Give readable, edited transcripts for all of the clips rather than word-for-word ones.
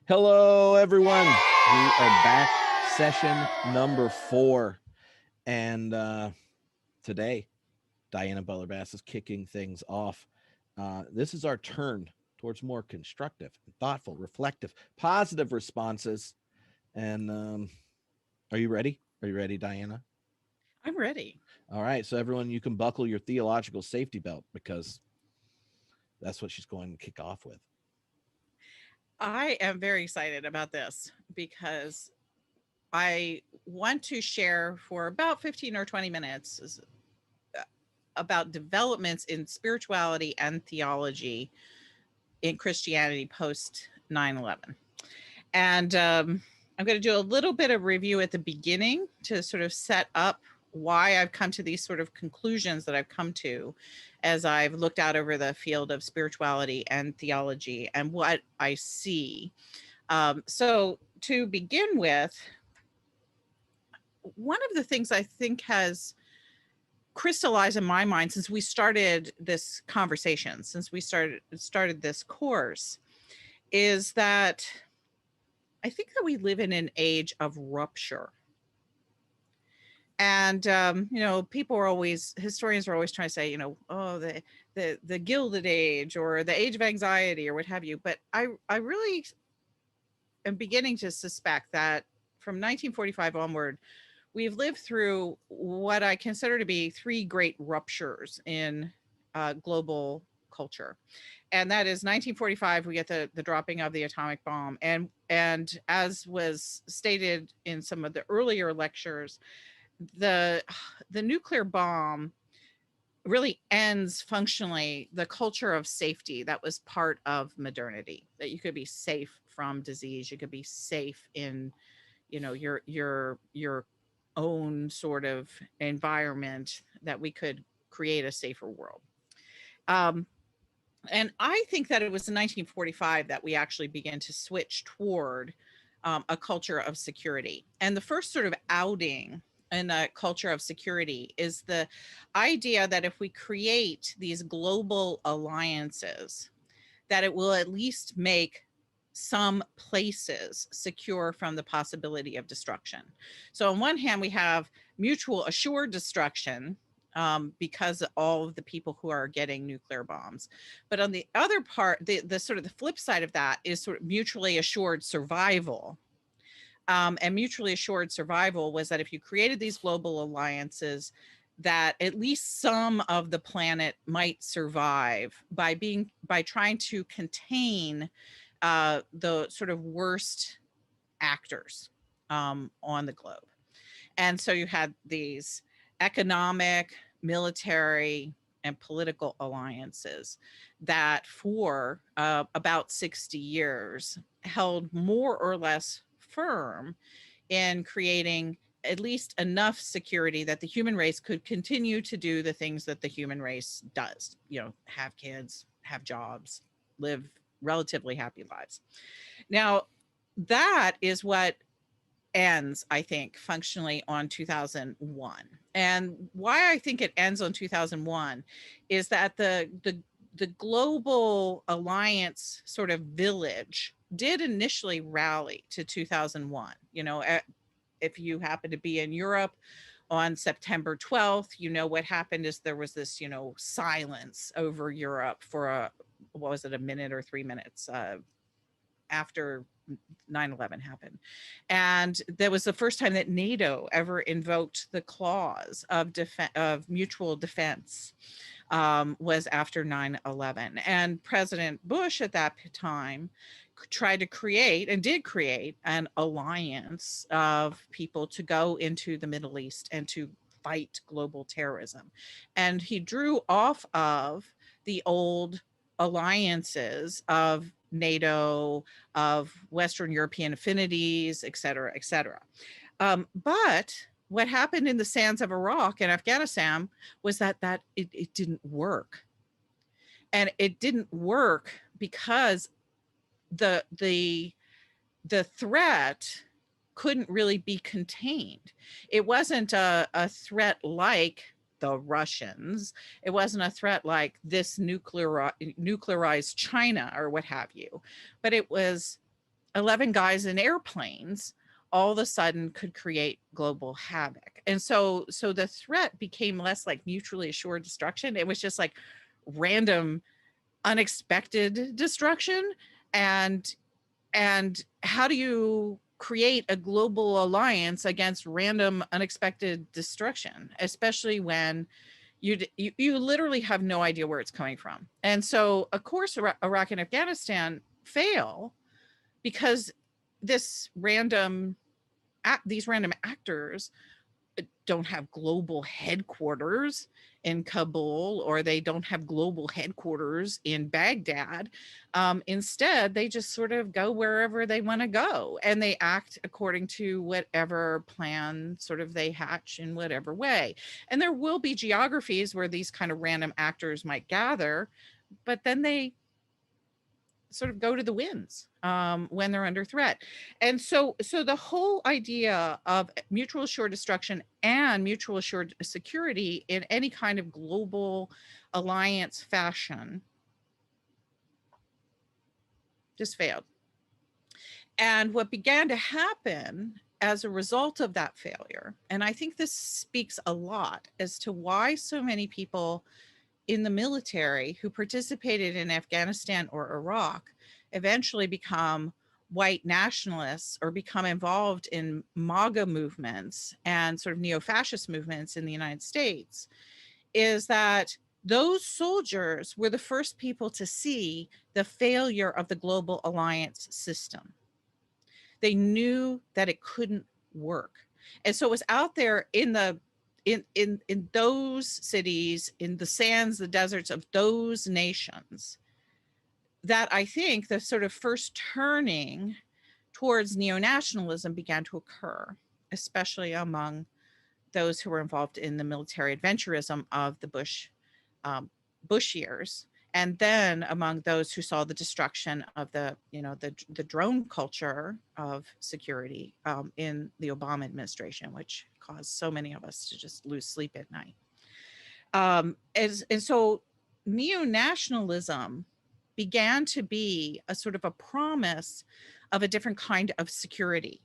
Hello, everyone. We are back, session number 4. And today, Diana Butler-Bass is kicking things off. This is our turn towards more constructive, thoughtful, reflective, positive responses. And are you ready? Are you ready, Diana? I'm ready. All right. So everyone, you can buckle your theological safety belt because that's what she's going to kick off with. I am very excited about this because I want to share for about 15 or 20 minutes about developments in spirituality and theology in Christianity post 9/11. And I'm going to do a little bit of review at the beginning to sort of set up why I've come to these sort of conclusions that I've come to as I've looked out over the field of spirituality and theology and what I see. So to begin with, one of the things I think has crystallized in my mind since we started this conversation, since we started this course, is that I think that we live in an age of rupture. And historians are always trying to say, oh, the Gilded Age or the Age of Anxiety or what have you. But I really am beginning to suspect that from 1945 onward, we've lived through what I consider to be 3 great ruptures in global culture. And that is 1945, we get the dropping of the atomic bomb. And as was stated in some of the earlier lectures, the nuclear bomb really ends functionally the culture of safety that was part of modernity, that you could be safe from disease, you could be safe in your own sort of environment, that we could create a safer world. And I think that it was in 1945 that we actually began to switch toward a culture of security. And the first sort of outing in a culture of security is the idea that if we create these global alliances, that it will at least make some places secure from the possibility of destruction. So on one hand, we have mutual assured destruction because of all of the people who are getting nuclear bombs. But on the other part, the sort of the flip side of that is sort of mutually assured survival. And mutually assured survival was that if you created these global alliances, that at least some of the planet might survive by trying to contain the sort of worst actors on the globe. And so you had these economic, military, and political alliances that for about 60 years held more or less firm in creating at least enough security that the human race could continue to do the things that the human race does, have kids, have jobs, live relatively happy lives. Now, that is what ends, I think, functionally on 2001. And why I think it ends on 2001 is that the global alliance sort of village did initially rally to 2001. You know, if you happen to be in Europe on September 12th, you know what happened is there was this, you know, silence over Europe for what was it, a minute or 3 minutes after 9/11 happened. And that was the first time that NATO ever invoked the clause of of mutual defense, was after 9/11. And President Bush at that time tried to create and did create an alliance of people to go into the Middle East and to fight global terrorism. And he drew off of the old alliances of NATO, of Western European affinities, et cetera, et cetera. But what happened in the sands of Iraq and Afghanistan was that it didn't work. And it didn't work because the threat couldn't really be contained. It wasn't a threat like the Russians. It wasn't a threat like this nuclearized China or what have you, but it was 11 guys in airplanes all of a sudden could create global havoc. And so the threat became less like mutually assured destruction. It was just like random, unexpected destruction. And how do you create a global alliance against random, unexpected destruction, especially when you literally have no idea where it's coming from? And so, of course, Iraq and Afghanistan fail because this these random actors don't have global headquarters in Kabul, or they don't have global headquarters in Baghdad. Instead, they just sort of go wherever they want to go, and they act according to whatever plan sort of they hatch in whatever way. And there will be geographies where these kind of random actors might gather, but then they sort of go to the winds when they're under threat. And so the whole idea of mutual assured destruction and mutual assured security in any kind of global alliance fashion just failed. And what began to happen as a result of that failure, and I think this speaks a lot as to why so many people in the military who participated in Afghanistan or Iraq eventually become white nationalists or become involved in MAGA movements and sort of neo-fascist movements in the United States, is that those soldiers were the first people to see the failure of the global alliance system. They knew that it couldn't work. And so it was out there in those cities, in the sands, the deserts of those nations, that I think the sort of first turning towards neo-nationalism began to occur, especially among those who were involved in the military adventurism of the Bush years, and then among those who saw the destruction of the drone culture of security in the Obama administration, which caused so many of us to just lose sleep at night. And so neo-nationalism began to be a sort of a promise of a different kind of security.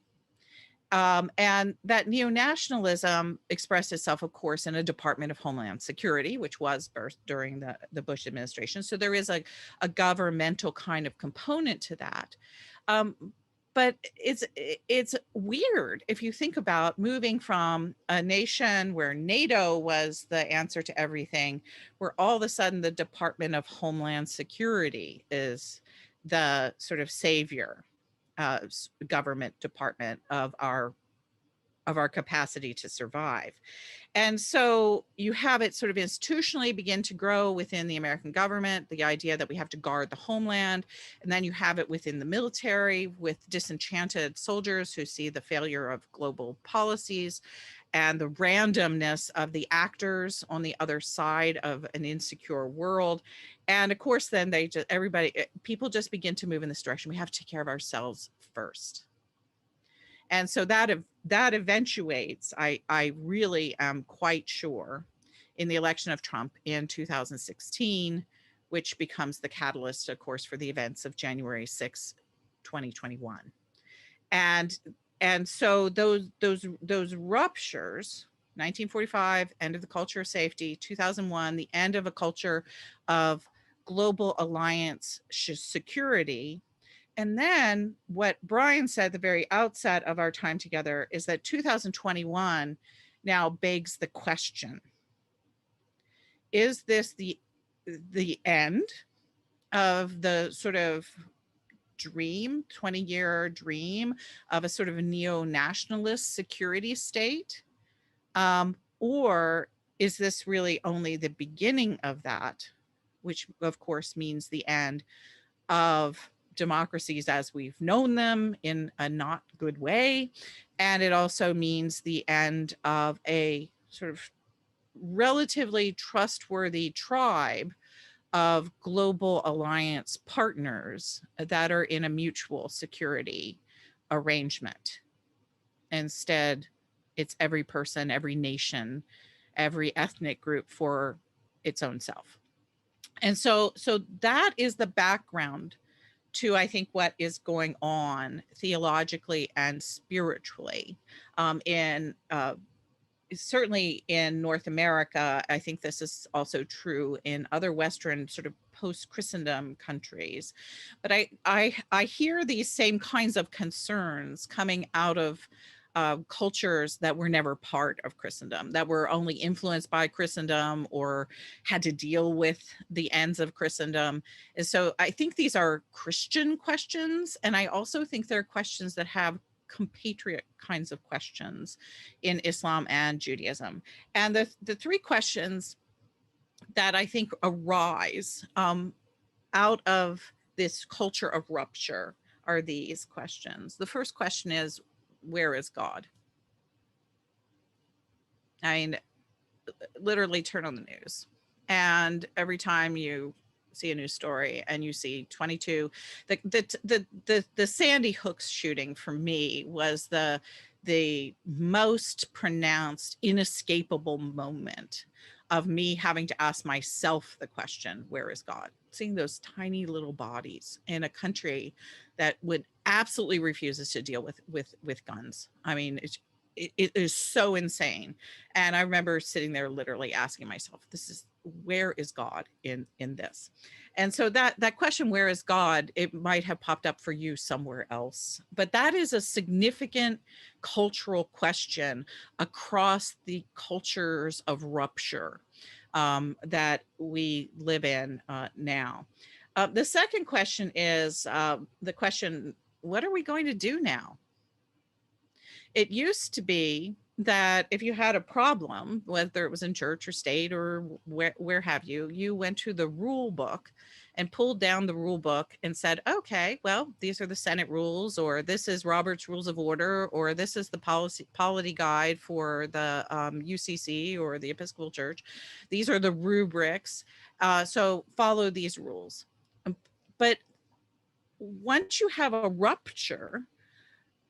And that neo-nationalism expressed itself, of course, in a Department of Homeland Security, which was birthed during the Bush administration. So there is a governmental kind of component to that. But it's weird if you think about moving from a nation where NATO was the answer to everything, where all of a sudden the Department of Homeland Security is the sort of savior government department of our capacity to survive. And so you have it sort of institutionally begin to grow within the American government, the idea that we have to guard the homeland. And then you have it within the military with disenchanted soldiers who see the failure of global policies. and the randomness of the actors on the other side of an insecure world. And of course, then people just begin to move in this direction. We have to take care of ourselves first. And so that eventuates, I really am quite sure, in the election of Trump in 2016, which becomes the catalyst, of course, for the events of January 6, 2021. And so those ruptures, 1945, end of the culture of safety, 2001, the end of a culture of global alliance security. And then what Brian said at the very outset of our time together is that 2021 now begs the question: is this the end of the sort of dream, 20-year dream of a sort of a neo-nationalist security state? Or is this really only the beginning of that, which of course means the end of democracies as we've known them in a not good way? And it also means the end of a sort of relatively trustworthy tribe of global alliance partners that are in a mutual security arrangement. Instead, it's every person, every nation, every ethnic group for its own self. And so that is the background to, I think, what is going on theologically and spiritually in certainly in North America. I think this is also true in other Western sort of post-Christendom countries. But I hear these same kinds of concerns coming out of cultures that were never part of Christendom, that were only influenced by Christendom or had to deal with the ends of Christendom. And so I think these are Christian questions. And I also think they're questions that have compatriot kinds of questions in Islam and Judaism. And the three questions that I think arise out of this culture of rupture are these questions. The first question is, where is God? I mean, literally turn on the news, and every time you see a news story and you see 22, the Sandy Hook's shooting for me was the most pronounced, inescapable moment of me having to ask myself the question, where is God? Seeing those tiny little bodies in a country that would absolutely refuses to deal with guns. I mean, it is so insane. And I remember sitting there literally asking myself, where is God in this? And so that question, where is God, it might have popped up for you somewhere else, but that is a significant cultural question across the cultures of rupture that we live in now. The second question is the question, what are we going to do now? It used to be that if you had a problem, whether it was in church or state or where have you, you went to the rule book and pulled down the rule book and said, okay, well, these are the Senate rules, or this is Robert's Rules of Order, or this is the polity guide for the UCC or the Episcopal Church. These are the rubrics. So follow these rules. But once you have a rupture,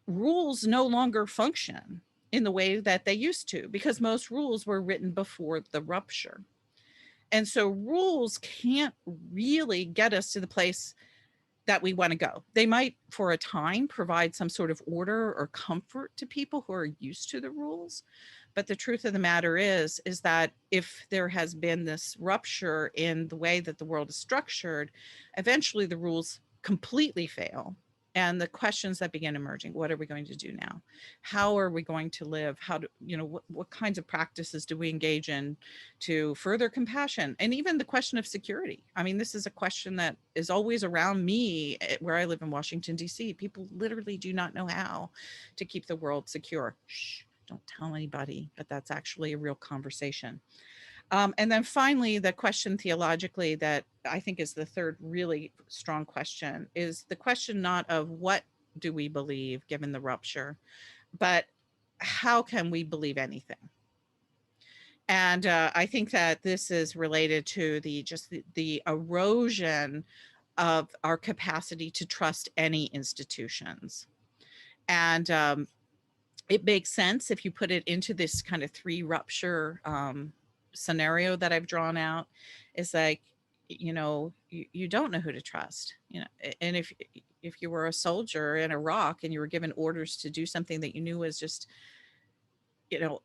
rules no longer function in the way that they used to, because most rules were written before the rupture. And so rules can't really get us to the place that we want to go. They might, for a time, provide some sort of order or comfort to people who are used to the rules. But the truth of the matter is that if there has been this rupture in the way that the world is structured, eventually the rules completely fail. And the questions that begin emerging: what are we going to do now? How are we going to live? How do, what kinds of practices do we engage in to further compassion? And even the question of security. I mean, this is a question that is always around me where I live in Washington, D.C. People literally do not know how to keep the world secure. Shh, don't tell anybody, but that's actually a real conversation. And then finally, the question theologically that I think is the third really strong question is the question not of what do we believe given the rupture, but how can we believe anything? And I think that this is related to the erosion of our capacity to trust any institutions. And it makes sense if you put it into this kind of three rupture scenario that I've drawn out. Is like, you don't know who to trust, and if you were a soldier in Iraq and you were given orders to do something that you knew was just,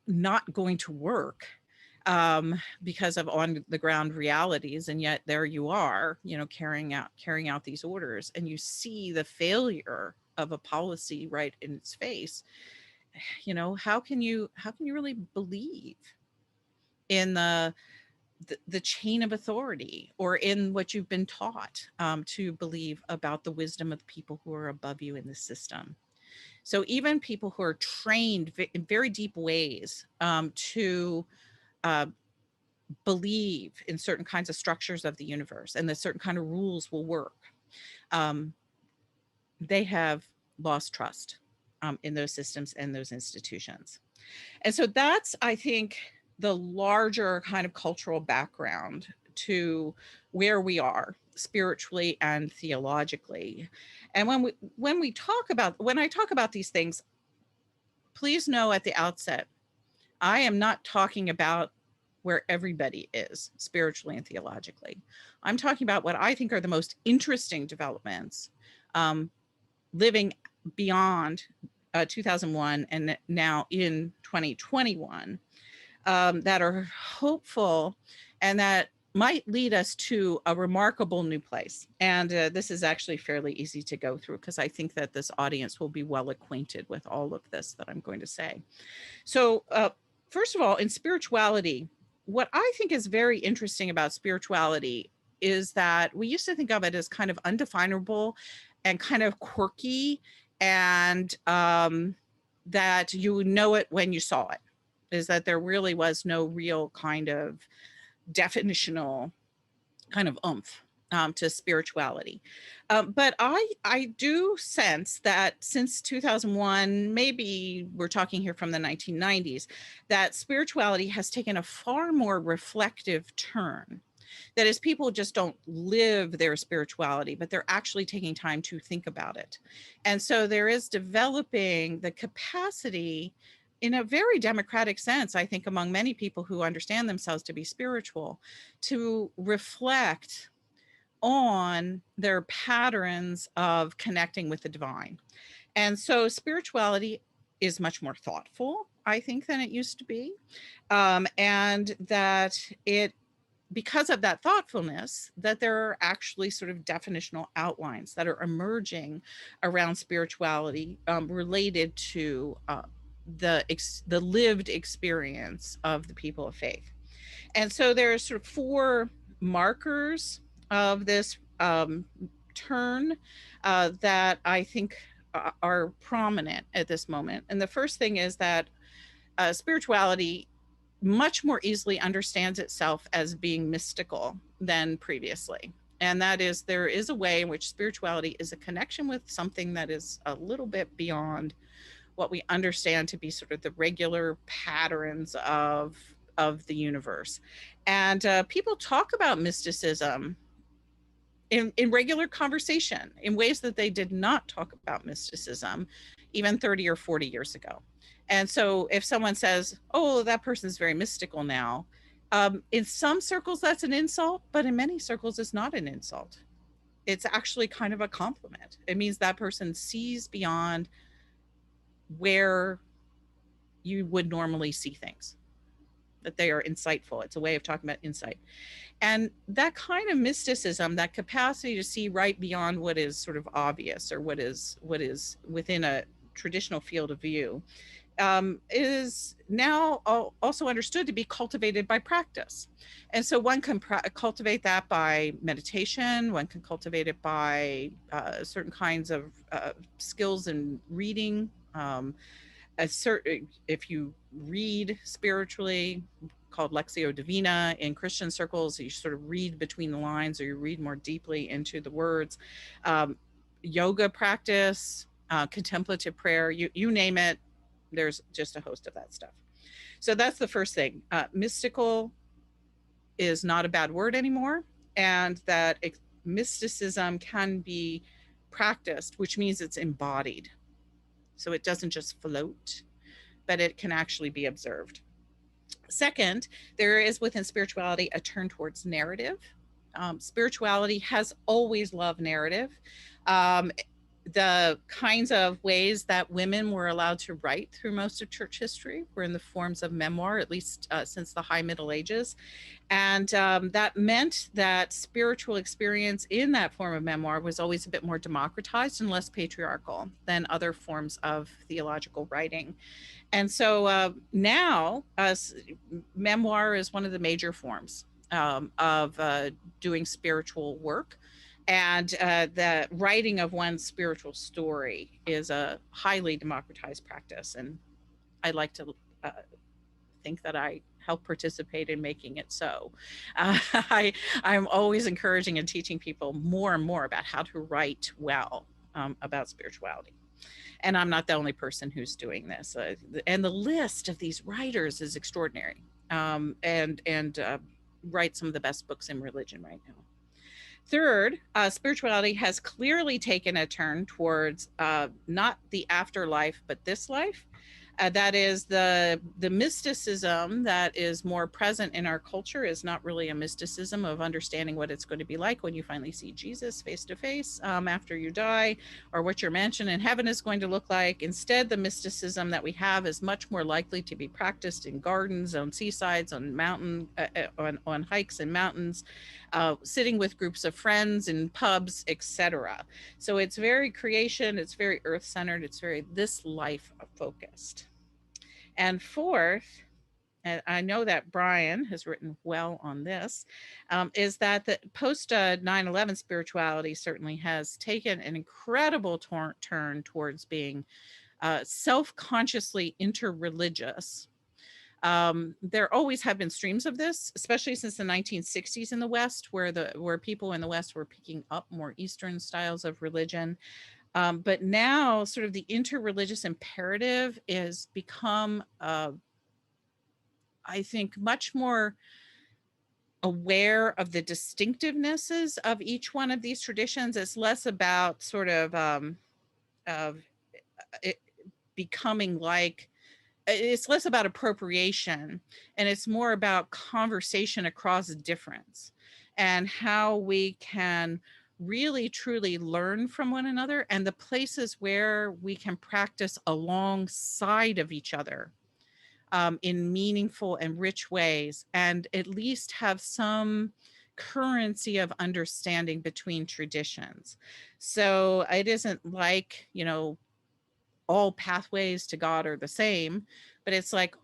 not going to work, because of on the ground realities, and yet there you are, carrying out these orders, and you see the failure of a policy right in its face. How can you really believe in the chain of authority, or in what you've been taught to believe about the wisdom of the people who are above you in the system? So even people who are trained in very deep ways to uh, believe in certain kinds of structures of the universe and that certain kind of rules will work, um, they have lost trust in those systems and those institutions. And so that's, I think, the larger kind of cultural background to where we are spiritually and theologically. And when I talk about these things, please know at the outset, I am not talking about where everybody is spiritually and theologically. I'm talking about what I think are the most interesting developments, um, living beyond 2001 and now in 2021, that are hopeful and that might lead us to a remarkable new place. And this is actually fairly easy to go through because I think that this audience will be well acquainted with all of this that I'm going to say. So, first of all, in spirituality, what I think is very interesting about spirituality is that we used to think of it as kind of undefinable and kind of quirky, and that you know it when you saw it. Is that there really was no real kind of definitional kind of oomph to spirituality. But I do sense that since 2001, maybe we're talking here from the 1990s, that spirituality has taken a far more reflective turn. That is, people just don't live their spirituality, but they're actually taking time to think about it. And so there is developing the capacity in a very democratic sense, I think, among many people who understand themselves to be spiritual, to reflect on their patterns of connecting with the divine. And so spirituality is much more thoughtful, I think, than it used to be. And that it, because of that thoughtfulness, that there are actually sort of definitional outlines that are emerging around spirituality, related to the lived experience of the people of faith. And so there are sort of four markers of this turn that I think are prominent at this moment. And the first thing is that spirituality much more easily understands itself as being mystical than previously. And that is, there is a way in which spirituality is a connection with something that is a little bit beyond what we understand to be sort of the regular patterns of the universe. And people talk about mysticism in regular conversation in ways that they did not talk about mysticism even 30 or 40 years ago. And so if someone says, oh, that person's very mystical now, in some circles that's an insult, but in many circles it's not an insult. It's actually kind of a compliment. It means that person sees beyond where you would normally see things, that they are insightful. It's a way of talking about insight. And that kind of mysticism, that capacity to see right beyond what is sort of obvious, or what is within a traditional field of view, is now also understood to be cultivated by practice. And so one can cultivate that by meditation. One can cultivate it by certain kinds of skills in reading. If you read spiritually, called Lectio Divina in Christian circles, you sort of read between the lines, or you read more deeply into the words. Yoga practice, contemplative prayer, you name it, there's just a host of that stuff. So that's the first thing. Mystical is not a bad word anymore, and that mysticism can be practiced, which means it's embodied. So it doesn't just float, but it can actually be observed. Second, there is within spirituality a turn towards narrative. Spirituality has always loved narrative. Um, the kinds of ways that women were allowed to write through most of church history were in the forms of memoir, at least since the High Middle Ages. And that meant that spiritual experience in that form of memoir was always a bit more democratized and less patriarchal than other forms of theological writing. And so now, memoir is one of the major forms of doing spiritual work. And the writing of one's spiritual story is a highly democratized practice. And I like to think that I help participate in making it so. I'm always encouraging and teaching people more and more about how to write well about spirituality. And I'm not the only person who's doing this. And the list of these writers is extraordinary, and write some of the best books in religion right now. Third, spirituality has clearly taken a turn towards not the afterlife, but this life. That is the mysticism that is more present in our culture is not really a mysticism of understanding what it's going to be like when you finally see Jesus face to face after you die, or what your mansion in heaven is going to look like. Instead, the mysticism that we have is much more likely to be practiced in gardens, on seasides, on mountain, on hikes and mountains, sitting with groups of friends in pubs, etc. So it's very creation, it's very earth-centered, it's very this life focused. And fourth, and I know that Brian has written well on this, is that the post 9/11 spirituality certainly has taken an incredible turn towards being self-consciously interreligious. There always have been streams of this, especially since the 1960s in the West, where people in the West were picking up more Eastern styles of religion. But now, sort of the interreligious imperative is become, I think, much more aware of the distinctivenesses of each one of these traditions. It's less about sort of it becoming like, it's less about appropriation, and it's more about conversation across difference and how we can really truly learn from one another, and the places where we can practice alongside of each other in meaningful and rich ways, and at least have some currency of understanding between traditions. So it isn't like, all pathways to God are the same, but it's like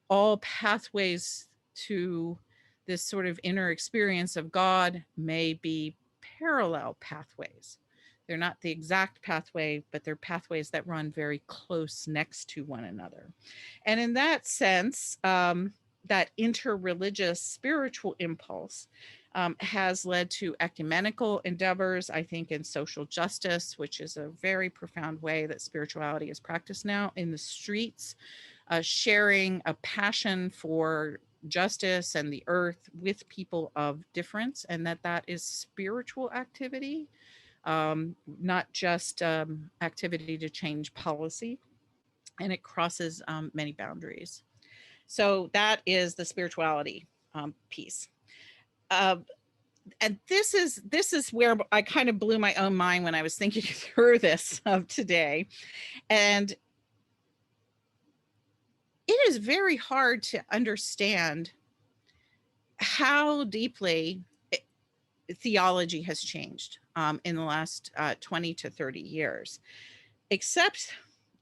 all pathways to this sort of inner experience of God may be parallel pathways. They're not the exact pathway, but they're pathways that run very close next to one another. And in that sense, that interreligious spiritual impulse has led to ecumenical endeavors, I think, in social justice, which is a very profound way that spirituality is practiced now in the streets, sharing a passion for justice and the earth with people of difference, and that is spiritual activity, not just activity to change policy, and it crosses many boundaries. So that is the spirituality piece. And this is where I kind of blew my own mind when I was thinking through this today. And it is very hard to understand how deeply theology has changed in the last 20 to 30 years. Except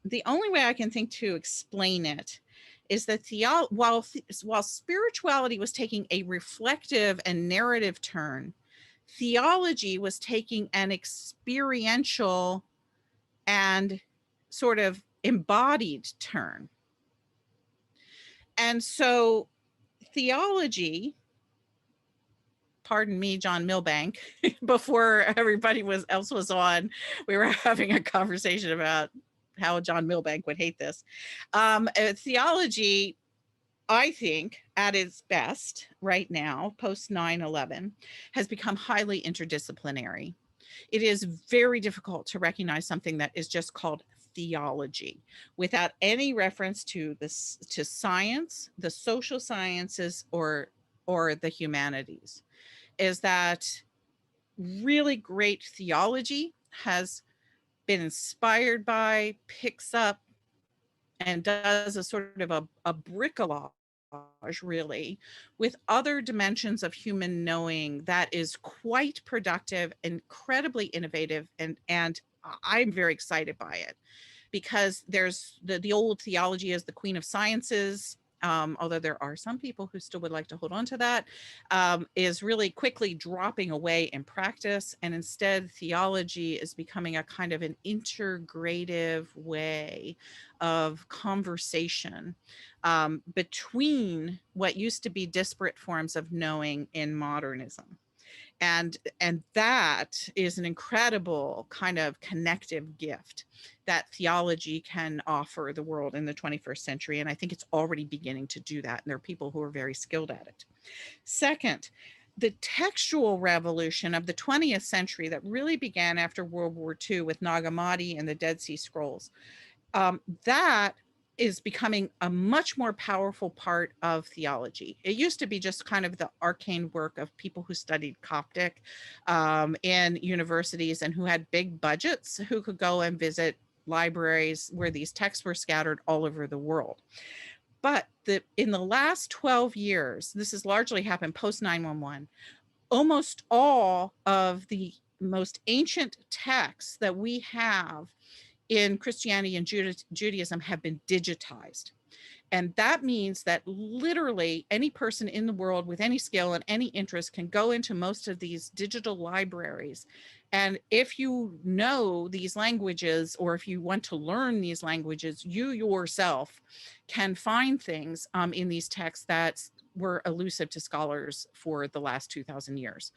the only way I can think to explain it is that while spirituality was taking a reflective and narrative turn, theology was taking an experiential and sort of embodied turn. And so theology, pardon me, John Milbank, before everybody else was on, we were having a conversation about how John Milbank would hate this. Theology, I think, at its best right now, post 9/11, has become highly interdisciplinary. It is very difficult to recognize something that is just called theology without any reference to this, to science, the social sciences, or the humanities. Is that really great theology has been inspired by, picks up, and does a sort of a bricolage, really, with other dimensions of human knowing that is quite productive, incredibly innovative, and I'm very excited by it, because there's the old theology as the queen of sciences, although there are some people who still would like to hold on to that, is really quickly dropping away in practice. And instead, theology is becoming a kind of an integrative way of conversation between what used to be disparate forms of knowing in modernism. And that is an incredible kind of connective gift that theology can offer the world in the 21st century, and I think it's already beginning to do that, and there are people who are very skilled at it. Second, the textual revolution of the 20th century that really began after World War II with Nag Hammadi and the Dead Sea Scrolls, that is becoming a much more powerful part of theology. It used to be just kind of the arcane work of people who studied Coptic in universities and who had big budgets, who could go and visit libraries where these texts were scattered all over the world. But in the last 12 years, this has largely happened post 9/11, almost all of the most ancient texts that we have in Christianity and Judaism have been digitized. And that means that literally any person in the world with any skill and any interest can go into most of these digital libraries. And if you know these languages, or if you want to learn these languages, you yourself can find things in these texts that were elusive to scholars for the last 2,000 years.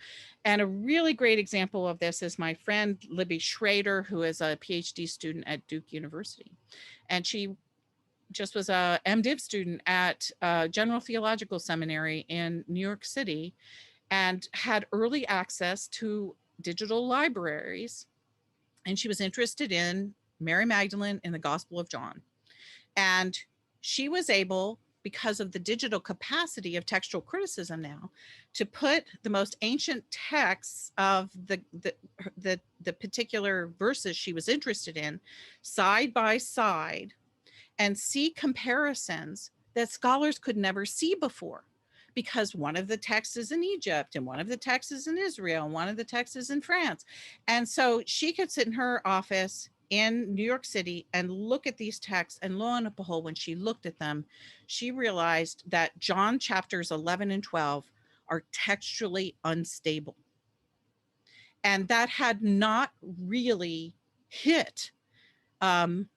And a really great example of this is my friend Libby Schrader, who is a PhD student at Duke University. And she just was a MDiv student at General Theological Seminary in New York City, and had early access to digital libraries. And she was interested in Mary Magdalene in the Gospel of John. And she was able, because of the digital capacity of textual criticism now, to put the most ancient texts of the particular verses she was interested in side by side, and see comparisons that scholars could never see before, because one of the texts is in Egypt and one of the texts is in Israel and one of the texts is in France. And so she could sit in her office in New York City and look at these texts, and lo and behold, when she looked at them, she realized that John chapters 11 and 12 are textually unstable. And that had not really hit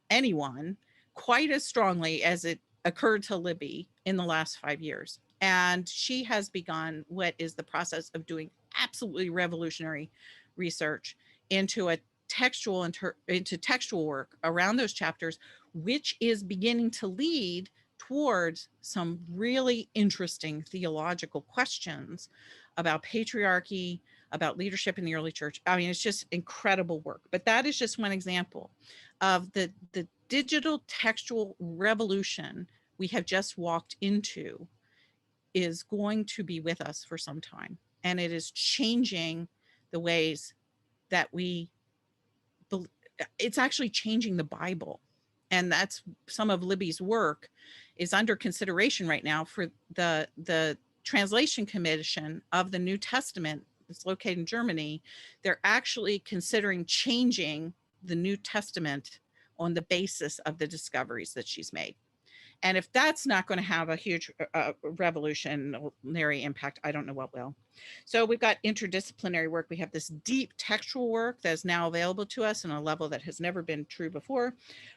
anyone quite as strongly as it occurred to Libby in the last 5 years. And she has begun what is the process of doing absolutely revolutionary research into into textual work around those chapters, which is beginning to lead towards some really interesting theological questions about patriarchy, about leadership in the early church. I mean, it's just incredible work. But that is just one example of the digital textual revolution we have just walked into, is going to be with us for some time. And it is changing the ways that it's actually changing the Bible. And that's some of Libby's work is under consideration right now for the Translation Commission of the New Testament. It's located in Germany. They're actually considering changing the New Testament on the basis of the discoveries that she's made. And if that's not going to have a huge revolutionary impact, I don't know what will. So we've got interdisciplinary work. We have this deep textual work that is now available to us on a level that has never been true before.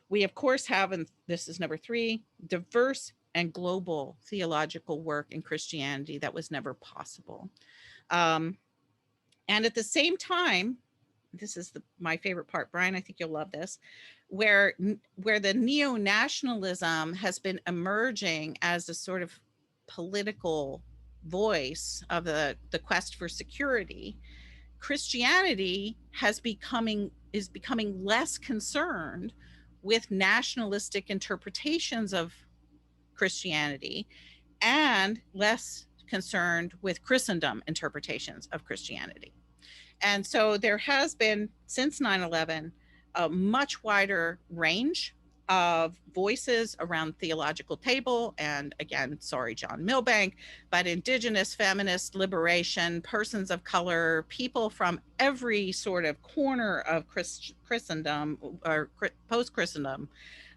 We, of course, have, and this is number 3, diverse and global theological work in Christianity that was never possible. And at the same time, this is my favorite part, Brian, I think you'll love this. where the neo-nationalism has been emerging as a sort of political voice of the quest for security, Christianity is becoming less concerned with nationalistic interpretations of Christianity and less concerned with Christendom interpretations of Christianity. And so there has been, since 9/11, a much wider range of voices around theological table. And again, sorry, John Milbank, but indigenous, feminist, liberation, persons of color, people from every sort of corner of Christendom or post-Christendom,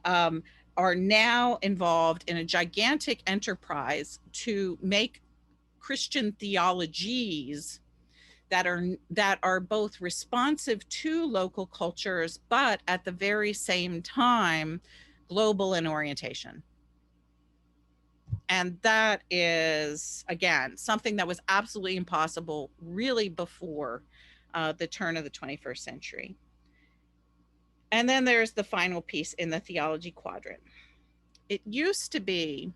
are now involved in a gigantic enterprise to make Christian theologies that are both responsive to local cultures, but at the very same time, global in orientation. And that is, again, something that was absolutely impossible really before the turn of the 21st century. And then there's the final piece in the theology quadrant. It used to be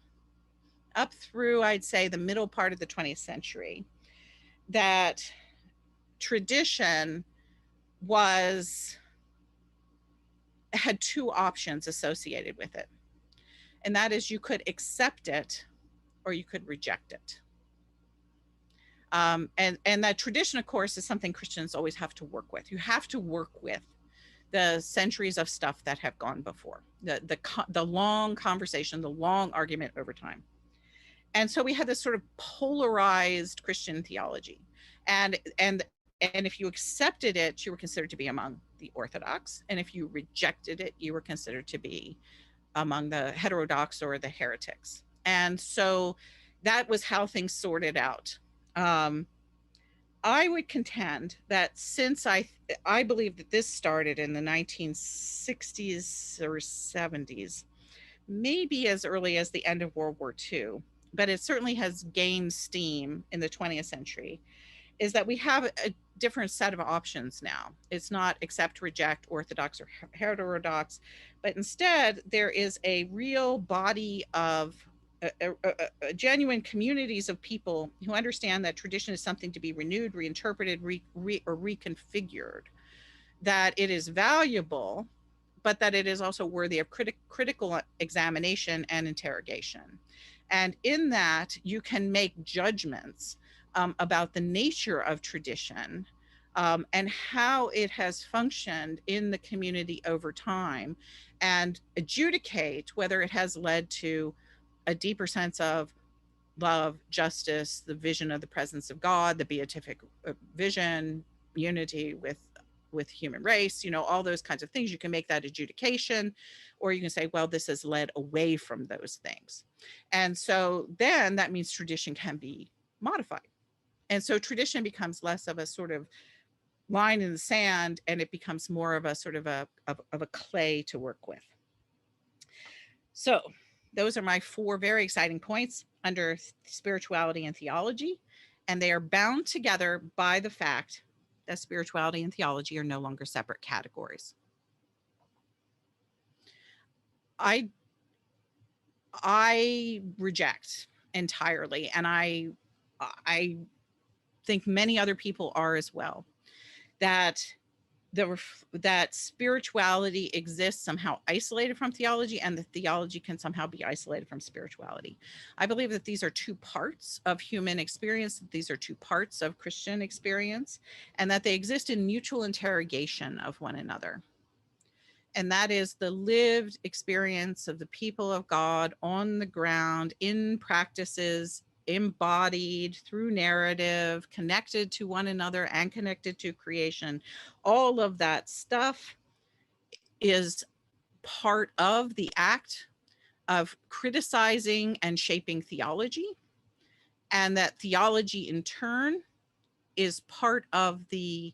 up through, I'd say, the middle part of the 20th century, that tradition had two options associated with it. And that is, you could accept it or you could reject it. And that tradition, of course, is something Christians always have to work with. You have to work with the centuries of stuff that have gone before, the long conversation, the long argument over time. And so we had this sort of polarized Christian theology. And if you accepted it, you were considered to be among the Orthodox. And if you rejected it, you were considered to be among the heterodox or the heretics. And so that was how things sorted out. I would contend that since I believe that this started in the 1960s or 70s, maybe as early as the end of World War II, but it certainly has gained steam in the 20th century, is that we have a different set of options now. It's not accept, reject, orthodox or heterodox, but instead there is a real body of genuine communities of people who understand that tradition is something to be renewed, reinterpreted, or reconfigured, that it is valuable, but that it is also worthy of critical examination and interrogation. And in that, you can make judgments about the nature of tradition and how it has functioned in the community over time, and adjudicate whether it has led to a deeper sense of love, justice, the vision of the presence of God, the beatific vision, unity with human race, all those kinds of things. You can make that adjudication, or you can say, well, this has led away from those things. And so then that means tradition can be modified. And so tradition becomes less of a sort of line in the sand, and it becomes more of a sort of a clay to work with. So those are my 4 very exciting points under spirituality and theology, and they are bound together by the fact that spirituality and theology are no longer separate categories. I reject entirely, and I think many other people are as well, that spirituality exists somehow isolated from theology, and the theology can somehow be isolated from spirituality. I believe that these are 2 parts of human experience. These are 2 parts of Christian experience, and that they exist in mutual interrogation of one another. And that is the lived experience of the people of God on the ground, in practices, embodied through narrative, connected to one another and connected to creation. All of that stuff is part of the act of criticizing and shaping theology, and that theology in turn is part of the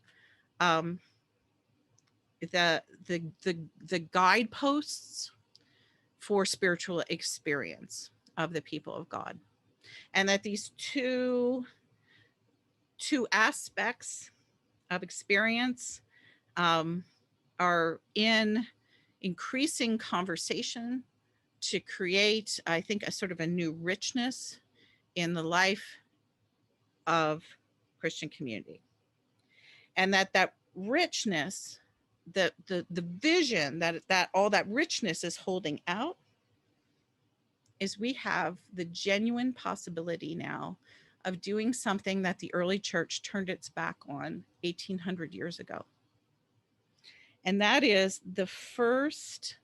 guideposts for spiritual experience of the people of God. And that these two aspects of experience are in increasing conversation to create, I think, a sort of a new richness in the life of Christian community. And that richness, the vision that all that richness is holding out is we have the genuine possibility now of doing something that the early church turned its back on 1800 years ago. And that is the first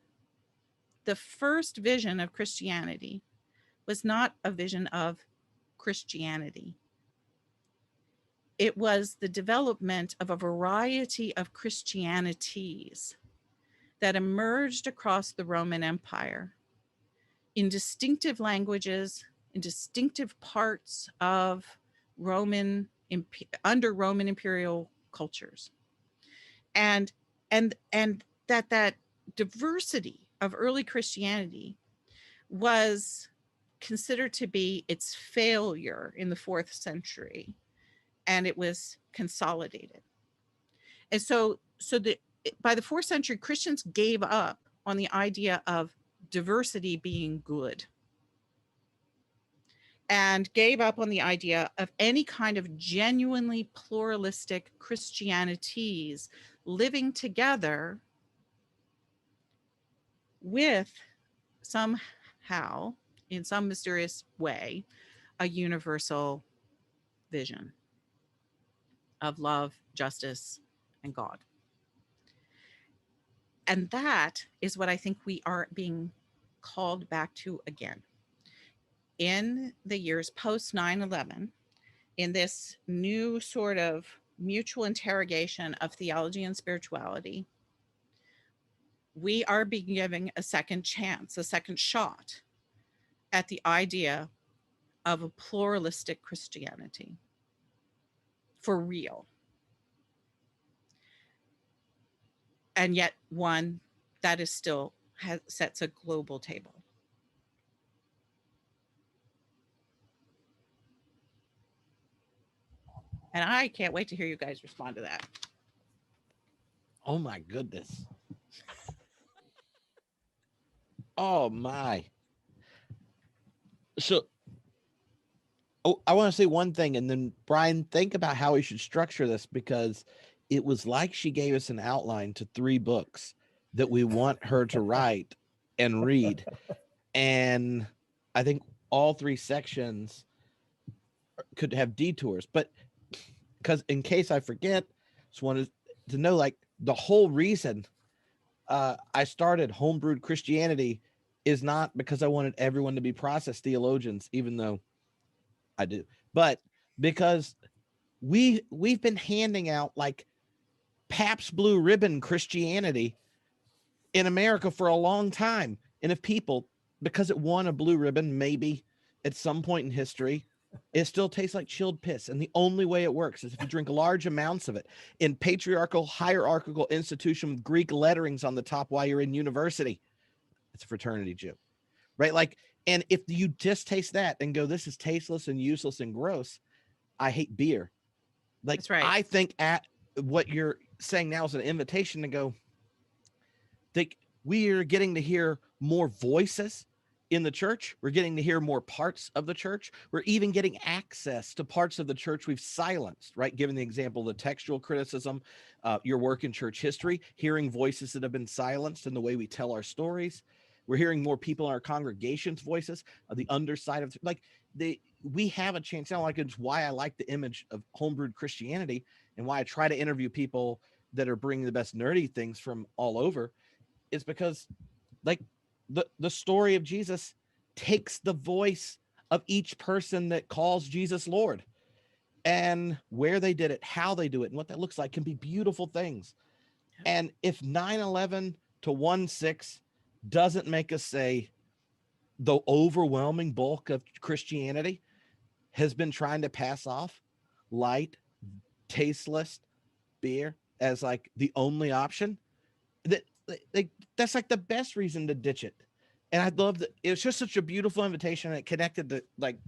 vision of Christianity was not a vision of Christianity. It was the development of a variety of Christianities that emerged across the Roman Empire in distinctive languages, in distinctive parts of under Roman imperial cultures. And that diversity of early Christianity was considered to be its failure in the 4th century, and it was consolidated. And so by the 4th century, Christians gave up on the idea of diversity being good and gave up on the idea of any kind of genuinely pluralistic Christianities living together with somehow, in some mysterious way, a universal vision of love, justice, and God. And that is what I think we are being called back to again. In the years post 9/11, in this new sort of mutual interrogation of theology and spirituality, we are being given a second chance, a second shot at the idea of a pluralistic Christianity for real. And yet one that is still sets a global table. And I can't wait to hear you guys respond to that. Oh my goodness. Oh my. So, oh, I want to say one thing, and then Brian, think about how we should structure this, because it was like she gave us an outline to 3 books that we want her to write and read. And I think all 3 sections could have detours, but because in case I forget, just wanted to know, like, the whole reason I started Homebrewed Christianity is not because I wanted everyone to be process theologians, even though I do, but because we've been handing out like Pabst Blue Ribbon Christianity in America for a long time. And if people, because it won a blue ribbon, maybe at some point in history, it still tastes like chilled piss. And the only way it works is if you drink large amounts of it in patriarchal, hierarchical institution with Greek letterings on the top while you're in university. It's a fraternity, Jew, right? Like, and if you just taste that and go, this is tasteless and useless and gross, I hate beer. Like, That's right. I think at what you're saying now is an invitation to go, think we are getting to hear more voices in the church. We're getting to hear more parts of the church. We're even getting access to parts of the church we've silenced, right? Given the example of the textual criticism, your work in church history, hearing voices that have been silenced in the way we tell our stories. We're hearing more people in our congregation's voices, the underside of, like, we have a chance now. Like, it's why I like the image of homebrewed Christianity and why I try to interview people that are bringing the best nerdy things from all over, is because, like, the story of Jesus takes the voice of each person that calls Jesus Lord, and where they did it, how they do it, and what that looks like can be beautiful things. And if 9/11 to 1/6 doesn't make us say the overwhelming bulk of Christianity has been trying to pass off light, tasteless beer as like the only option, that like that's like the best reason to ditch it. And I love that it was just such a beautiful invitation, and it connected to like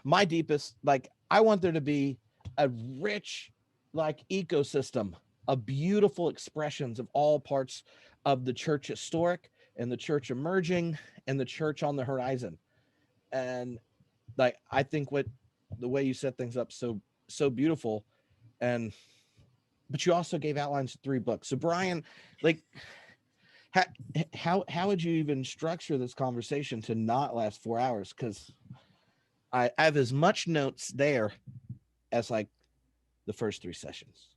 my deepest, like, I want there to be a rich like ecosystem of beautiful expressions of all parts of the church historic and the church emerging and the church on the horizon. And like, I think what the way you set things up so beautiful. And but you also gave outlines of 3 books. So Brian, like, how how would you even structure this conversation to not last 4 hours? Because I have as much notes there as like the first 3 sessions.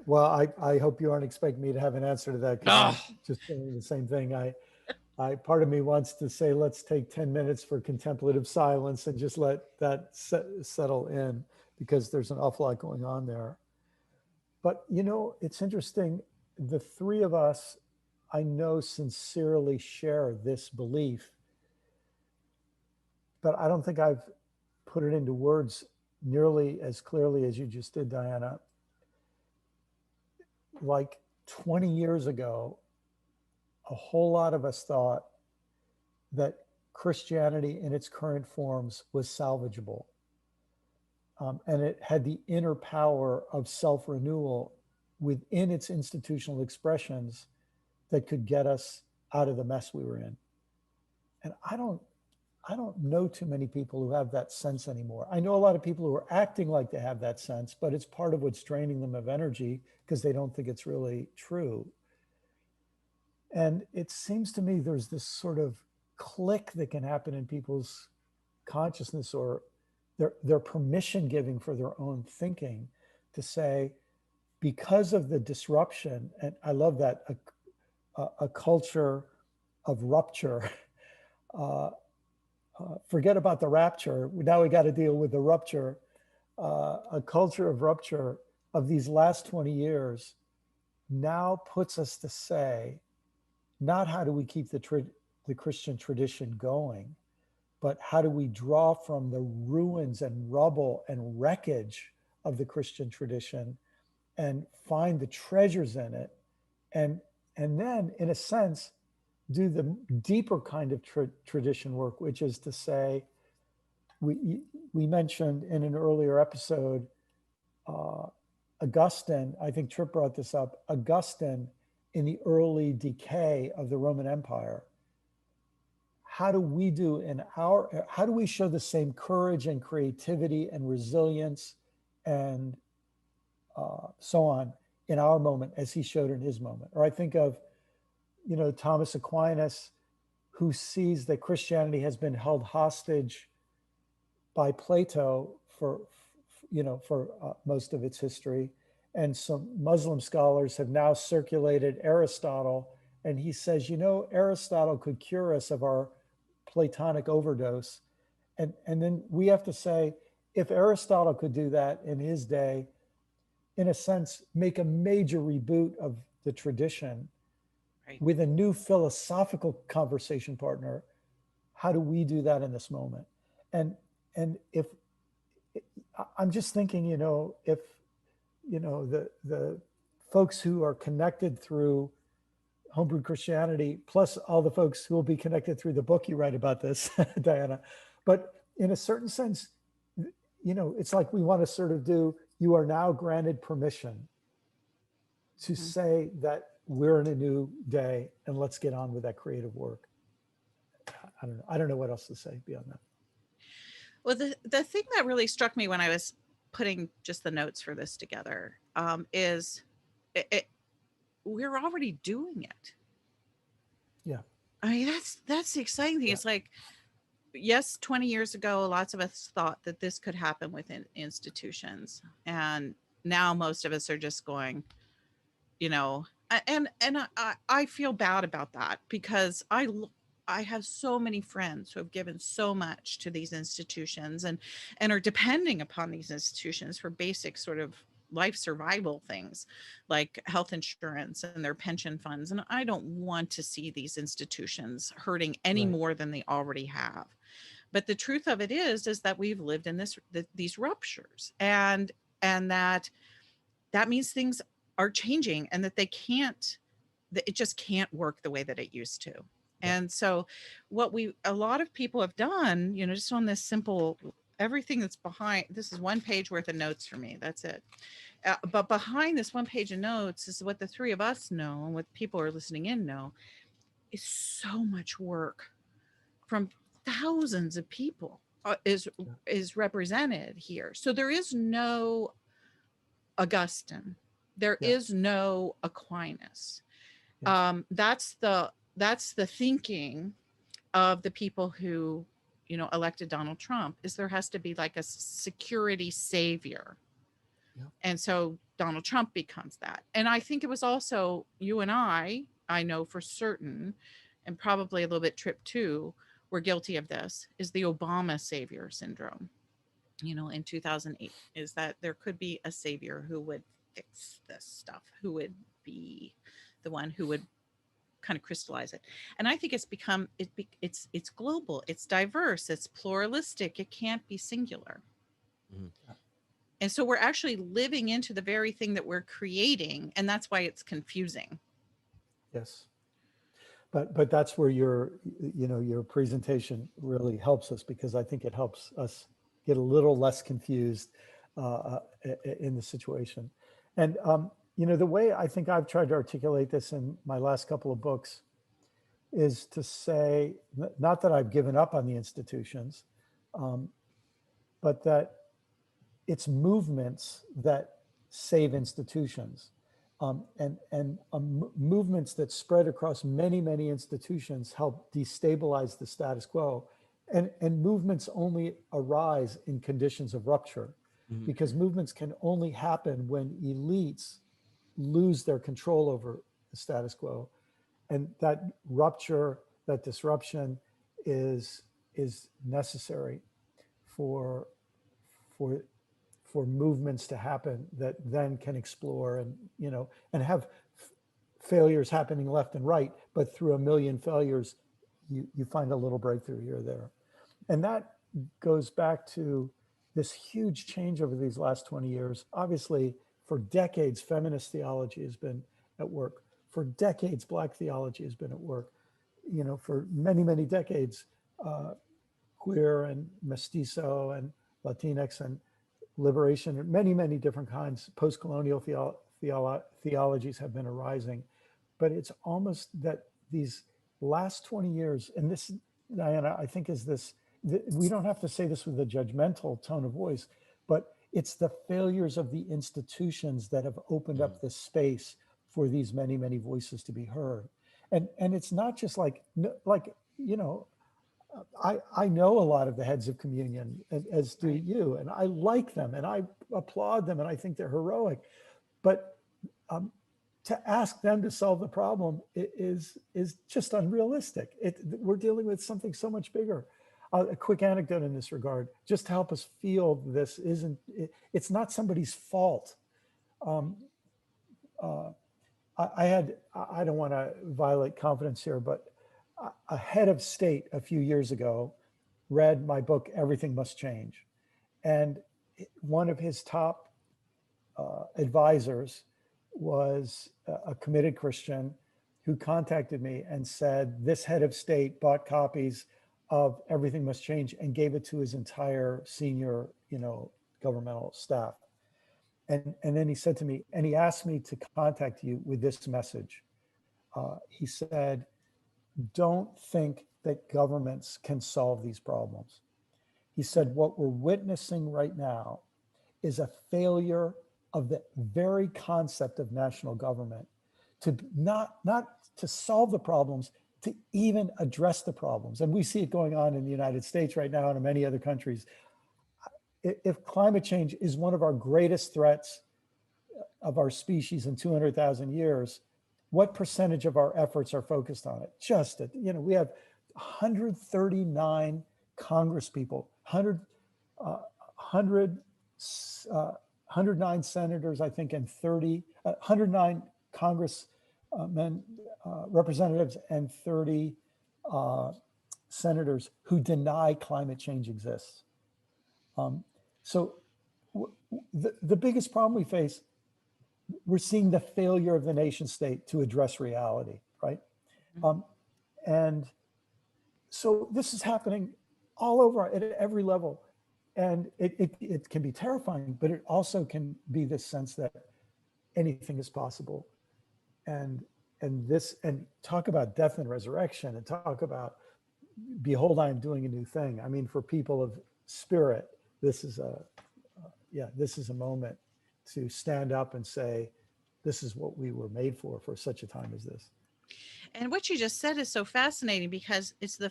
Well, I hope you aren't expecting me to have an answer to that because I'm Oh, just saying the same thing. Part of me wants to say, let's take 10 minutes for contemplative silence and just let that settle in because there's an awful lot going on there. But, it's interesting. The three of us, I know, sincerely share this belief, but I don't think I've put it into words nearly as clearly as you just did, Diana. Like 20 years ago, a whole lot of us thought that Christianity in its current forms was salvageable. And it had the inner power of self-renewal within its institutional expressions that could get us out of the mess we were in. And I don't know too many people who have that sense anymore. I know a lot of people who are acting like they have that sense, but it's part of what's draining them of energy because they don't think it's really true. And it seems to me there's this sort of click that can happen in people's consciousness or their permission giving for their own thinking to say, because of the disruption, and I love that, a culture of rupture. Forget about the rapture. Now we got to deal with the rupture. A culture of rupture of these last 20 years now puts us to say, not how do we keep the Christian tradition going, but how do we draw from the ruins and rubble and wreckage of the Christian tradition and find the treasures in it, and then, in a sense, do the deeper kind of tradition work, which is to say, we mentioned in an earlier episode, uh, Augustine. I think Tripp brought this up. Augustine, in the early decay of the Roman Empire, how do we show the same courage and creativity and resilience and so on in our moment as he showed in his moment? Or I think of, Thomas Aquinas, who sees that Christianity has been held hostage by Plato for most of its history. And some Muslim scholars have now circulated Aristotle, and he says, Aristotle could cure us of our Platonic overdose. And then we have to say, if Aristotle could do that in his day, in a sense, make a major reboot of the tradition, Right. with a new philosophical conversation partner, how do we do that in this moment? And if I'm just thinking, if the folks who are connected through Homebrew Christianity, plus all the folks who will be connected through the book you write about this, Diana. But in a certain sense, it's like we want to sort of do, you are now granted permission to Mhm. say that we're in a new day and let's get on with that creative work. I don't know. I don't know what else to say beyond that. Well, the thing that really struck me when I was putting just the notes for this together is we're already doing it. Yeah. I mean, that's the exciting thing. Yeah. It's like, yes, 20 years ago, lots of us thought that this could happen within institutions, and now most of us are just going, and I feel bad about that because I have so many friends who have given so much to these institutions and are depending upon these institutions for basic sort of life survival things like health insurance and their pension funds. And I don't want to see these institutions hurting any Right. more than they already have. But the truth of it is that we've lived in these ruptures, and that means things are changing, and that that it just can't work the way that it used to. Yeah. And so a lot of people have done, just on this simple everything that's behind, this is one page worth of notes for me. That's it. But behind this one page of notes is what the three of us know and what people are listening in know is so much work from thousands of people is represented here. So there is no Augustine. There is no Aquinas. That's the thinking of the people who, elected Donald Trump, is there has to be like a security savior. And so Donald Trump becomes that. And I think it was also you and I know for certain, and probably a little bit Tripp too, were guilty of this, is the Obama savior syndrome, in 2008, is that there could be a savior who would fix this stuff, who would be the one who would kind of crystallize it. And I think it's become, it's global, it's diverse, it's pluralistic, it can't be singular. Mm-hmm. And so we're actually living into the very thing that we're creating, and that's why it's confusing. Yes. But that's where your presentation really helps us, because I think it helps us get a little less confused in the situation. And the way I think I've tried to articulate this in my last couple of books is to say, not that I've given up on the institutions, but that it's movements that save institutions. And movements that spread across many, many institutions help destabilize the status quo. And movements only arise in conditions of rupture, because movements can only happen when elites lose their control over the status quo. And that rupture, that disruption is necessary for movements to happen that then can explore and have failures happening left and right, but through a million failures, you find a little breakthrough here or there. And that goes back to this huge change over these last 20 years. Obviously, for decades, feminist theology has been at work. For decades, Black theology has been at work. For many, many decades, queer and mestizo and Latinx and liberation, and many, many different kinds, post-colonial theologies have been arising. But it's almost that these last 20 years, and this, Diana, I think is this, we don't have to say this with a judgmental tone of voice, but it's the failures of the institutions that have opened up this space for these many, many voices to be heard. And it's not just like I know a lot of the heads of communion, as do you, and I like them and I applaud them and I think they're heroic. But to ask them to solve the problem is just unrealistic. We're dealing with something so much bigger. A quick anecdote in this regard, just to help us feel this it's not somebody's fault. I don't want to violate confidence here, but a head of state a few years ago read my book, Everything Must Change. And one of his top advisors was a committed Christian who contacted me and said, this head of state bought copies of Everything Must Change and gave it to his entire senior, governmental staff. And then he said to me, and he asked me to contact you with this message. He said, don't think that governments can solve these problems. He said, what we're witnessing right now is a failure of the very concept of national government to not to solve the problems, to even address the problems. And we see it going on in the United States right now and in many other countries. If climate change is one of our greatest threats of our species in 200,000 years, what percentage of our efforts are focused on it? We have 139 Congress people, 109 senators, I think, and 109 congressmen, representatives, and 30 senators who deny climate change exists. So the biggest problem we face, we're seeing the failure of the nation state to address reality, right? And so this is happening all over at every level. And it can be terrifying, but it also can be this sense that anything is possible. And and talk about death and resurrection, and talk about, behold, I am doing a new thing. I mean, for people of spirit, this is this is a moment to stand up and say, this is what we were made for such a time as this. And what you just said is so fascinating, because it's the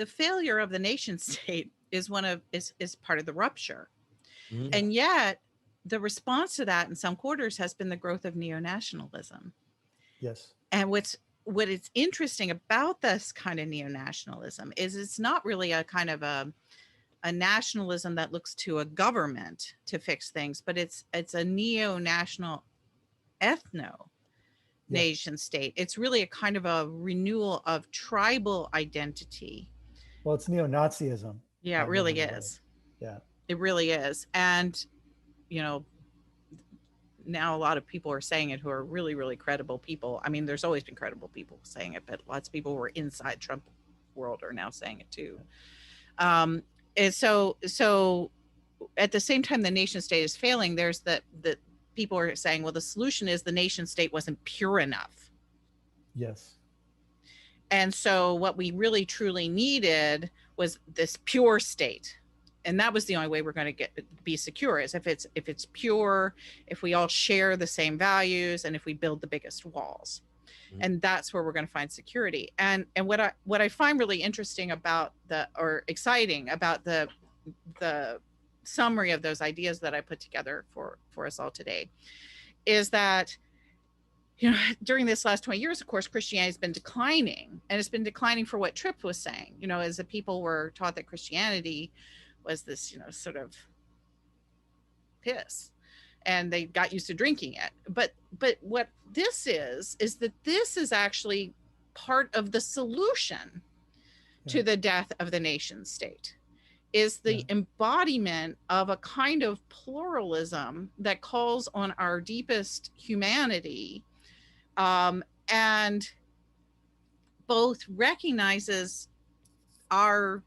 failure of the nation state is part of the rupture. Mhm. And yet the response to that in some quarters has been the growth of neo-nationalism. Yes. And what is interesting about this kind of neo-nationalism is it's not really a kind of a nationalism that looks to a government to fix things, but it's a neo-national ethno Yeah. nation state. It's really a kind of a renewal of tribal identity. Well, it's neo-Nazism. Yeah, it By really moving away. is. Yeah. It really is. And, you know, now a lot of people are saying it who are really, really credible people. I mean, there's always been credible people saying it, but lots of people who are inside Trump world are now saying it too. And so at the same time the nation state is failing, there's the people are saying, well, the solution is the nation state wasn't pure enough. Yes. And so what we really truly needed was this pure state. And that was the only way we're going to be secure, is if it's pure, if we all share the same values, and if we build the biggest walls. Mhm. And that's where we're going to find security. And what I find really interesting about or exciting about the summary of those ideas that I put together for us all today is that, you know, during this last 20 years, of course, Christianity has been declining, and it's been declining for what Tripp was saying, you know, as the people were taught that Christianity was this, you know, sort of piss, and they got used to drinking it. But what this is that this is actually part of the solution to the death of the nation state, is the embodiment of a kind of pluralism that calls on our deepest humanity, and both recognizes our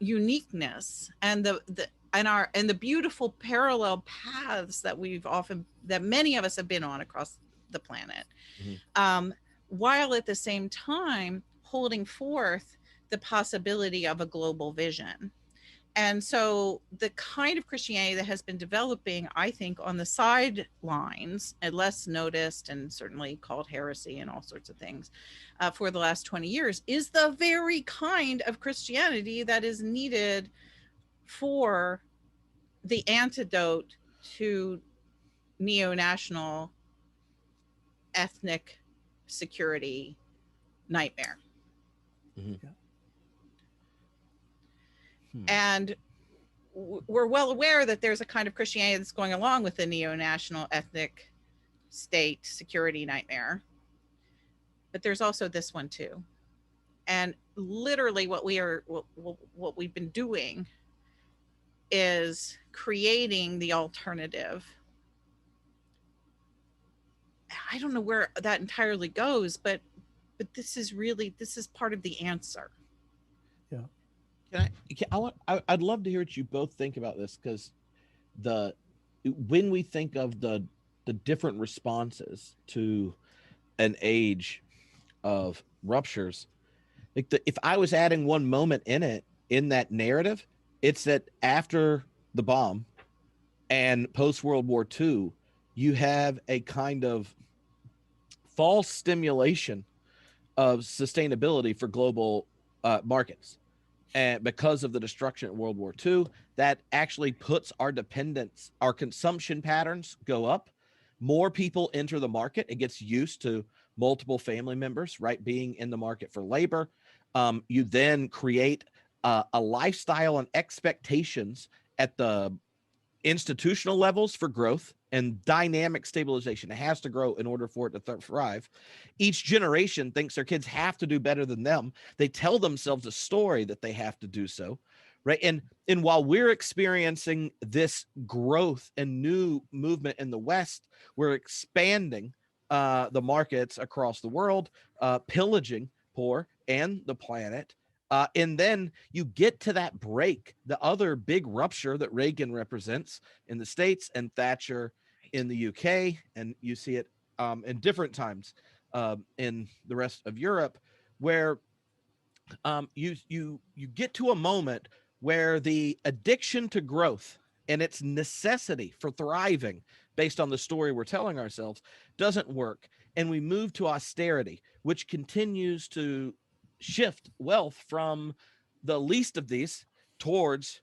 uniqueness and the beautiful parallel paths that many of us have been on across the planet, while at the same time holding forth the possibility of a global vision. And so the kind of Christianity that has been developing, I think, on the sidelines and less noticed, and certainly called heresy and all sorts of things, for the last 20 years, is the very kind of Christianity that is needed for the antidote to neo-national ethnic security nightmare. Mhm. And we're well aware that there's a kind of Christianity that's going along with the neo-national ethnic state security nightmare, but there's also this one too. And literally what we've been doing is creating the alternative. I don't know where that entirely goes, but this is part of the answer. Yeah. I'd love to hear what you both think about this, because when we think of the different responses to an age of ruptures, like if I was adding one moment in that narrative, it's that after the bomb and post World War II, you have a kind of false stimulation of sustainability for global markets. And because of the destruction in World War II, that actually puts our dependence, our consumption patterns go up. More people enter the market. It gets used to multiple family members, right, being in the market for labor. You then create a lifestyle and expectations at the institutional levels for growth and dynamic stabilization. It has to grow in order for it to thrive. Each generation thinks their kids have to do better than them. They tell themselves a story that they have to do so, right? And while we're experiencing this growth and new movement in the West, we're expanding the markets across the world, pillaging poor and the planet, And then you get to that break, the other big rupture that Reagan represents in the States and Thatcher in the UK, and you see it in different times in the rest of Europe, where you get to a moment where the addiction to growth and its necessity for thriving based on the story we're telling ourselves doesn't work, and we move to austerity, which continues to shift wealth from the least of these towards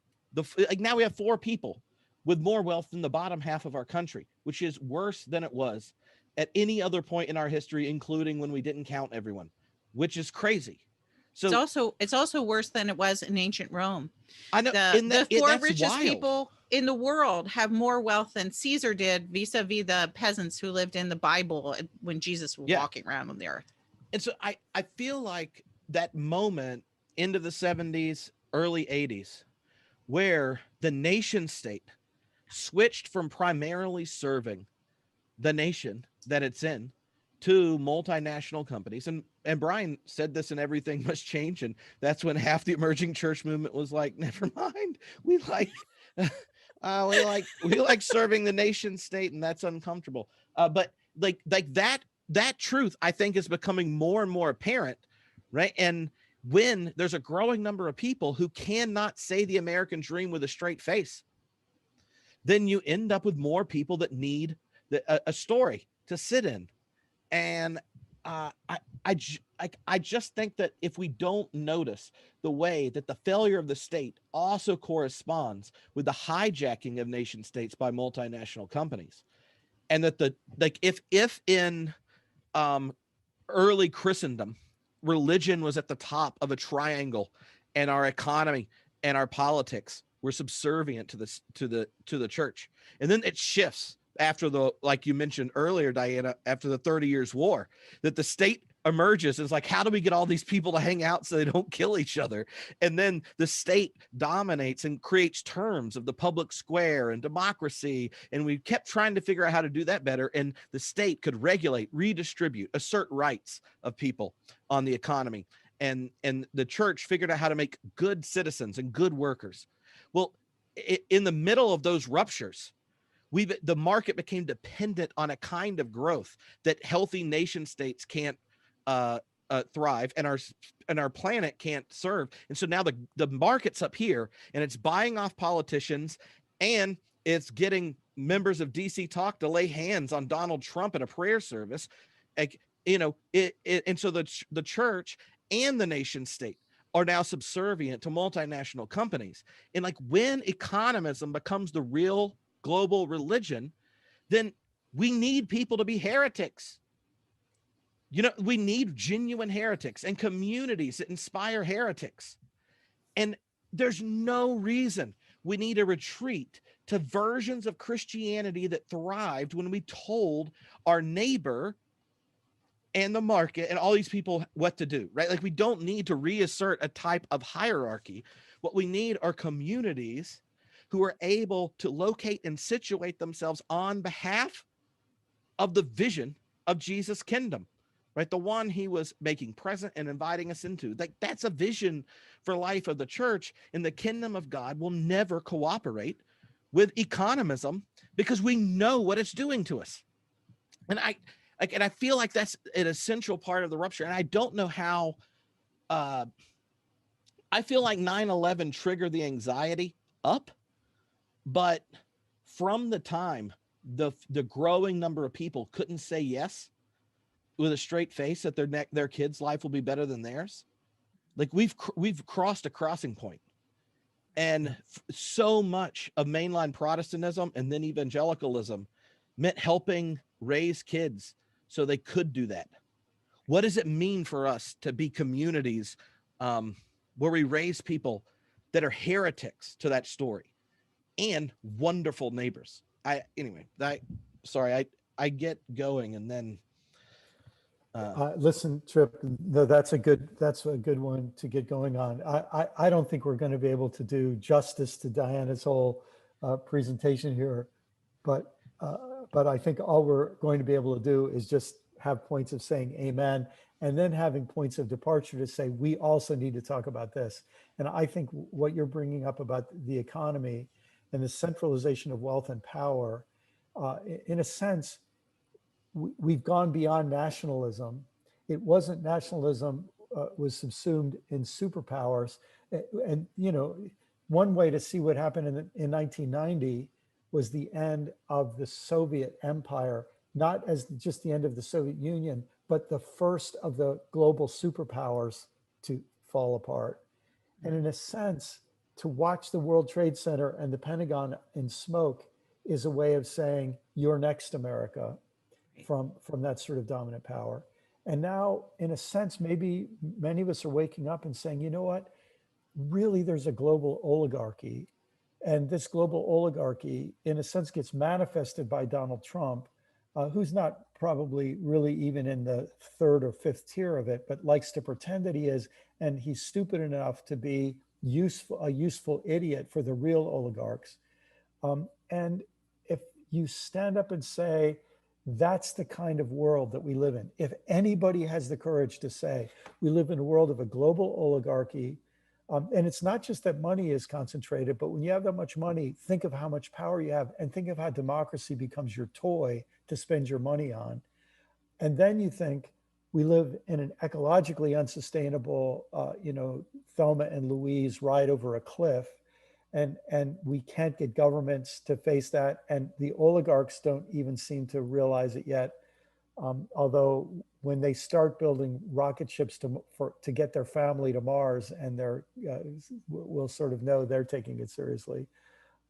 like now we have 4 people with more wealth than the bottom half of our country, which is worse than it was at any other point in our history, including when we didn't count everyone, which is crazy. So It's also worse than it was in ancient Rome. I know The 4 that's richest wild. people in the world have more wealth than Caesar did vis-a-vis the peasants who lived in the Bible when Jesus was walking around on the earth. And so I feel like that moment into the 70s, early 80s, where the nation state switched from primarily serving the nation that it's in to multinational companies. And Brian said this, and everything must change. And that's when half the emerging church movement was like, never mind. We like serving the nation state, and that's uncomfortable. But like that truth, I think, is becoming more and more apparent, right? And when there's a growing number of people who cannot say the American dream with a straight face, then you end up with more people that need a story to sit in. And I just think that if we don't notice the way that the failure of the state also corresponds with the hijacking of nation states by multinational companies, and that if in early Christendom, religion was at the top of a triangle, and our economy and our politics were subservient to the church, and then it shifts after the, like you mentioned earlier, Diana, after the 30 Years' War, that the state emerges. It's like, how do we get all these people to hang out so they don't kill each other? And then the state dominates and creates terms of the public square and democracy. And we kept trying to figure out how to do that better. And the state could regulate, redistribute, assert rights of people on the economy. And the church figured out how to make good citizens and good workers. Well, in the middle of those ruptures, the market became dependent on a kind of growth that healthy nation states can't thrive, and our planet can't serve. And so now the market's up here, and it's buying off politicians, and it's getting members of DC Talk to lay hands on Donald Trump at a prayer service. Like, and so the church and the nation state are now subservient to multinational companies. And like, when economism becomes the real global religion, then we need people to be heretics. We need genuine heretics and communities that inspire heretics. And there's no reason we need a retreat to versions of Christianity that thrived when we told our neighbor and the market and all these people what to do, right? Like, we don't need to reassert a type of hierarchy. What we need are communities who are able to locate and situate themselves on behalf of the vision of Jesus' kingdom, right? The one he was making present and inviting us into. Like, that's a vision for life of the church, and the kingdom of God will never cooperate with economism because we know what it's doing to us. And I feel like that's an essential part of the rupture. And I don't know how, I feel like 9/11 triggered the anxiety up. But from the time the growing number of people couldn't say yes with a straight face that their kids' life will be better than theirs, like, we've crossed a crossing point. And so much of mainline Protestantism and then evangelicalism meant helping raise kids so they could do that. What does it mean for us to be communities where we raise people that are heretics to that story and wonderful neighbors? I get going, and then listen, Trip, no, that's a good one to get going on. I don't think we're going to be able to do justice to Diana's whole presentation here, but I think all we're going to be able to do is just have points of saying amen and then having points of departure to say, we also need to talk about this. And I think what you're bringing up about the economy and the centralization of wealth and power, in a sense, we've gone beyond nationalism. It wasn't nationalism was subsumed in superpowers. And, you know, one way to see what happened in 1990 was the end of the Soviet empire, not as just the end of the Soviet Union, but the first of the global superpowers to fall apart. And in a sense, to watch the World Trade Center and the Pentagon in smoke is a way of saying, you're next, America, from that sort of dominant power. And now, in a sense, maybe many of us are waking up and saying, you know what, really there's a global oligarchy. And this global oligarchy, in a sense, gets manifested by Donald Trump, who's not probably really even in the third or fifth tier of it, but likes to pretend that he is. And he's stupid enough to be a useful idiot for the real oligarchs. And if you stand up and say, that's the kind of world that we live in. If anybody has the courage to say, we live in a world of a global oligarchy, and it's not just that money is concentrated, but when you have that much money, think of how much power you have and think of how democracy becomes your toy to spend your money on. And then you think, we live in an ecologically unsustainable, Thelma and Louise ride over a cliff. And we can't get governments to face that. And the oligarchs don't even seem to realize it yet. Although when they start building rocket ships to get their family to Mars, and we'll sort of know they're taking it seriously.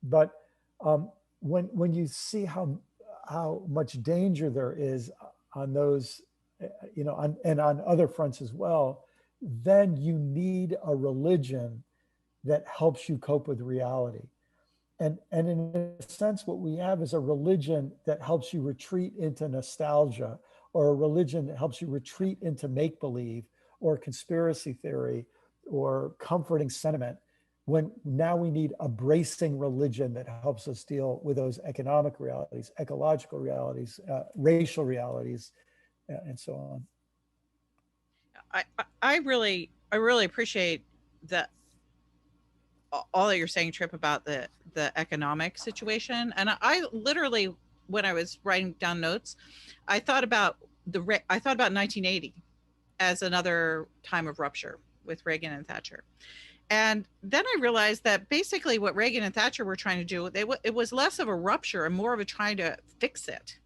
But when you see how much danger there is on those, and on other fronts as well, then you need a religion that helps you cope with reality. And in a sense, what we have is a religion that helps you retreat into nostalgia, or a religion that helps you retreat into make-believe or conspiracy theory or comforting sentiment, when now we need a bracing religion that helps us deal with those economic realities, ecological realities, racial realities, and so on. I really appreciate that, all that you're saying, Trip, about the economic situation. And I literally, when I was writing down notes, I thought about 1980 as another time of rupture with Reagan and Thatcher. And then I realized that basically what Reagan and Thatcher were trying to do, it was less of a rupture and more of a trying to fix it.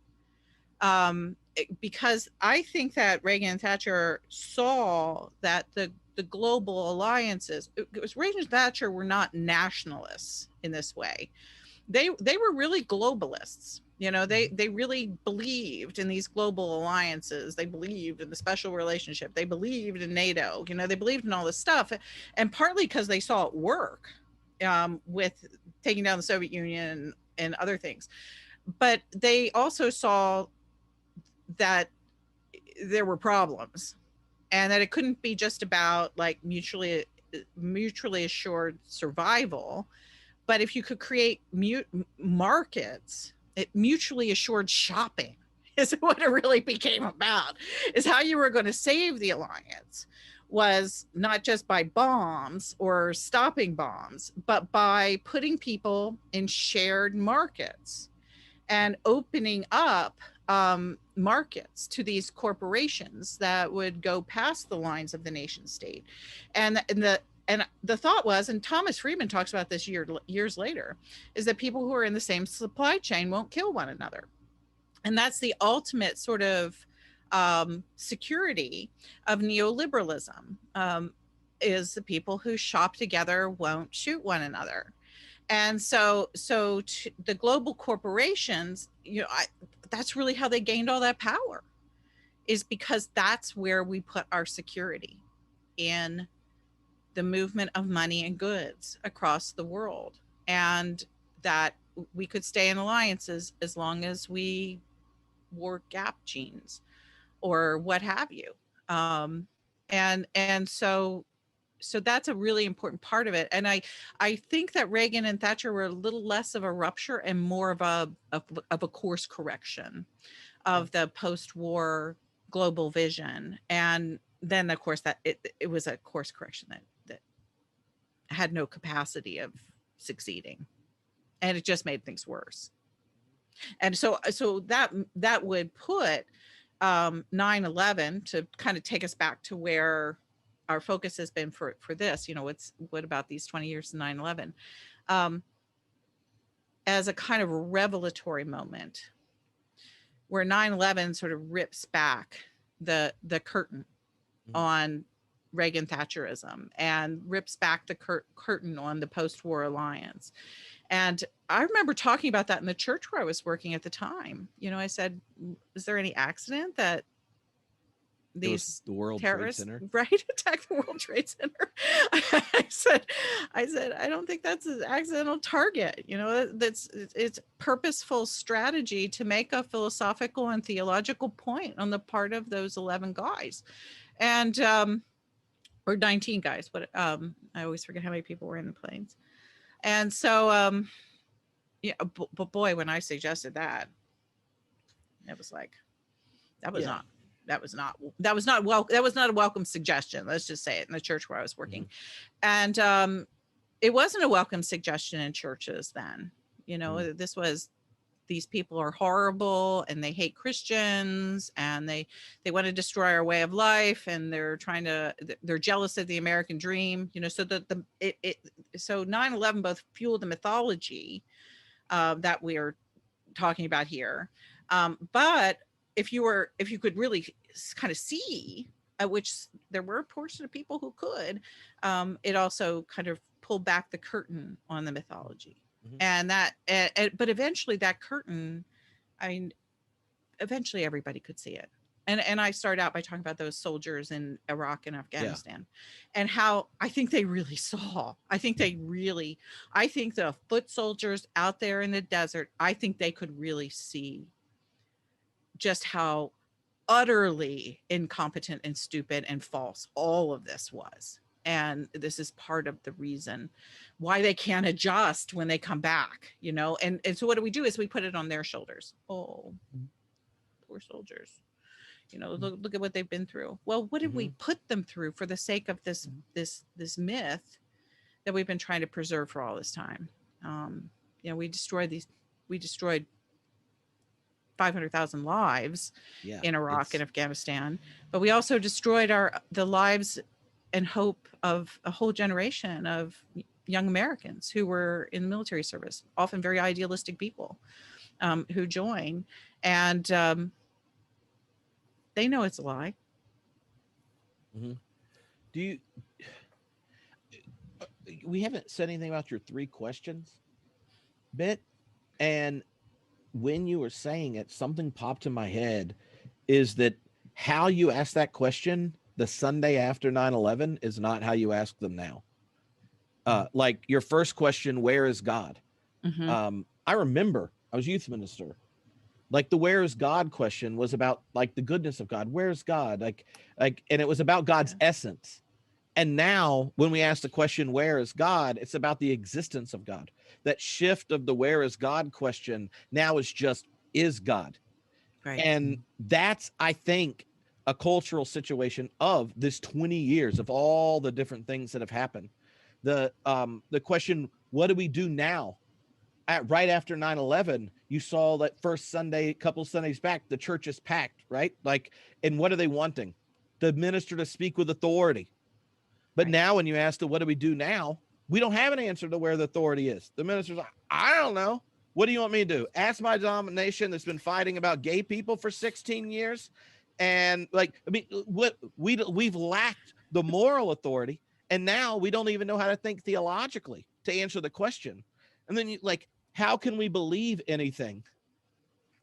Because I think that Reagan and Thatcher saw that the global alliances, it was Reagan and Thatcher were not nationalists in this way. They were really globalists. You know, they really believed in these global alliances. They believed in the special relationship. They believed in NATO. You know, they believed in all this stuff, and partly because they saw it work with taking down the Soviet Union and other things. But they also saw that there were problems, and that it couldn't be just about like mutually assured survival, but if you could create markets, mutually assured shopping is what it really became about, is how you were going to save the alliance, was not just by bombs or stopping bombs, but by putting people in shared markets and opening up markets to these corporations that would go past the lines of the nation state. And the thought was, and Thomas Friedman talks about this years later, is that people who are in the same supply chain won't kill one another. And that's the ultimate sort of security of neoliberalism, is the people who shop together won't shoot one another. And so the global corporations, that's really how they gained all that power, is because that's where we put our security, in the movement of money and goods across the world, and that we could stay in alliances as long as we wore Gap jeans or what have you. And so that's a really important part of it. And I think that Reagan and Thatcher were a little less of a rupture and more of a course correction of the post-war global vision. And then of course that it was a course correction that had no capacity of succeeding, and it just made things worse. And so that would put 9/11, to kind of take us back to where our focus has been for this, what about these 20 years to 9/11, as a kind of revelatory moment where 9/11 sort of rips back the curtain on Reagan Thatcherism, and rips back the curtain on the post-war alliance. And I remember talking about that in the church where I was working at the time. I said, is there any accident that these the World Trade terrorists Center, right, attack the World Trade Center? I said I don't think that's an accidental target. It's purposeful strategy to make a philosophical and theological point on the part of those 11 guys, and or 19 guys, but I always forget how many people were in the planes. And so yeah, but boy, when I suggested that, it was like, that was not a welcome suggestion. Let's just say it, in the church where I was working. And it wasn't a welcome suggestion in churches then. This was, these people are horrible and they hate Christians, and they want to destroy our way of life, and they're jealous of the American dream. So so 9/11 both fueled the mythology that we are talking about here, but if you could really kind of see, which there were a portion of people who could, it also kind of pulled back the curtain on the mythology. And but eventually that curtain, eventually everybody could see it. And I start out by talking about those soldiers in Iraq and Afghanistan, and how I think they really saw. I think the foot soldiers out there in the desert, I think they could really see just how utterly incompetent and stupid and false all of this was. And this is part of the reason why they can't adjust when they come back, and so what do? Is we put it on their shoulders. Oh, poor soldiers. Look at what they've been through. Well, what did we put them through for the sake of this myth that we've been trying to preserve for all this time? We destroyed 500,000 lives in Iraq and Afghanistan, but we also destroyed the lives and hope of a whole generation of young Americans who were in the military service, often very idealistic people, who join, and they know it's a lie. We haven't said anything about your 3 questions bit, and when you were saying it, something popped in my head, is that how you asked that question the Sunday after 9/11 is not how you ask them now. Like your first question, where is God? I remember I was youth minister. Like the where is God question was about like the goodness of God. Where's God? Like, and it was about God's essence. And now when we ask the question, where is God? It's about the existence of God. That shift of the where is God question now is just, is God? Right. And that's, I think, a cultural situation of this 20 years of all the different things that have happened. The question, what do we do now? Right after 9/11, you saw that first Sunday, couple Sundays back, the church is packed, right? Like, and what are they wanting? The minister to speak with authority. But now when you ask them, what do we do now? We don't have an answer to where the authority is. The minister's like, I don't know. What do you want me to do? Ask my denomination that's been fighting about gay people for 16 years. And like, I mean, what we've lacked the moral authority. And now we don't even know how to think theologically to answer the question. And then you like, how can we believe anything?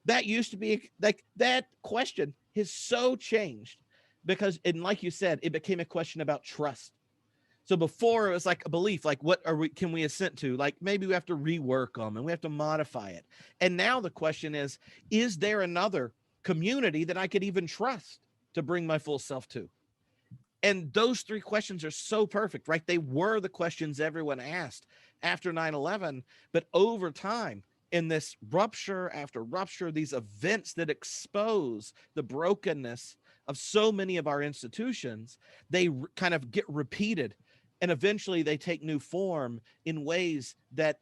That used to be like, that question has so changed because, and like you said, it became a question about trust. So before it was like a belief, like what can we assent to? Like maybe we have to rework them and we have to modify it. And now the question is there another community that I could even trust to bring my full self to? And those 3 questions are so perfect, right? They were the questions everyone asked after 9/11, but over time, in this rupture after rupture, these events that expose the brokenness of so many of our institutions, they kind of get repeated, and eventually they take new form in ways that,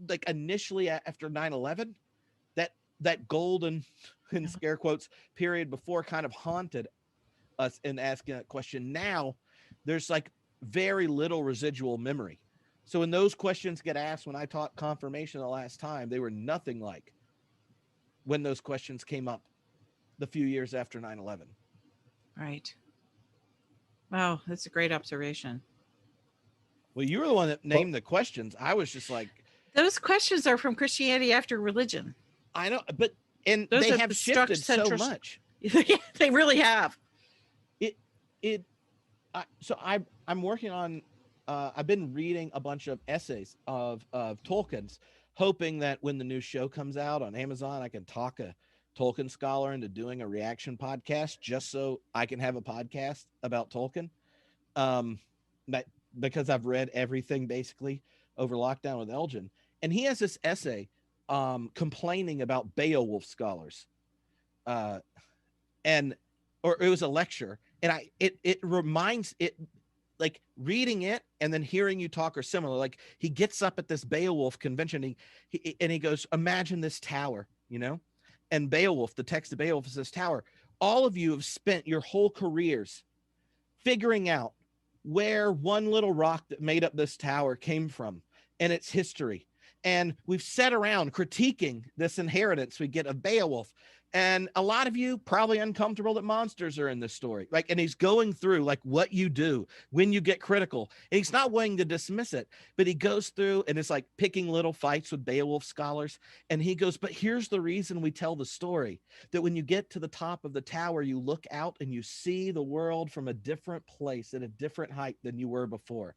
like, initially after 9/11, that golden, in scare quotes, period before kind of haunted us in asking that question. Now there's like very little residual memory. So when those questions get asked, when I taught confirmation the last time, they were nothing like when those questions came up the few years after 9/11. Right. Wow, that's a great observation. Well, you were the one that named the questions. I was just like, those questions are from Christianity After Religion. I know, but and Those they are have the shifted so central- much. They really have. I'm working on. I've been reading a bunch of essays of Tolkien's, hoping that when the new show comes out on Amazon, I can talk a Tolkien scholar into doing a reaction podcast, just so I can have a podcast about Tolkien. That because I've read everything basically over lockdown with Elgin, and he has this essay complaining about Beowulf scholars, and or it was a lecture, and it reminds it, like, reading it and then hearing you talk are similar. Like, he gets up at this Beowulf convention, he goes, imagine this tower, and Beowulf, the text of Beowulf is this tower. All of you have spent your whole careers figuring out where one little rock that made up this tower came from and its history. And we've sat around critiquing this inheritance we get of Beowulf. And a lot of you probably uncomfortable that monsters are in this story. Like, and he's going through like what you do when you get critical. And he's not willing to dismiss it, but he goes through and it's like picking little fights with Beowulf scholars. And he goes, but here's the reason we tell the story, that when you get to the top of the tower, you look out and you see the world from a different place at a different height than you were before.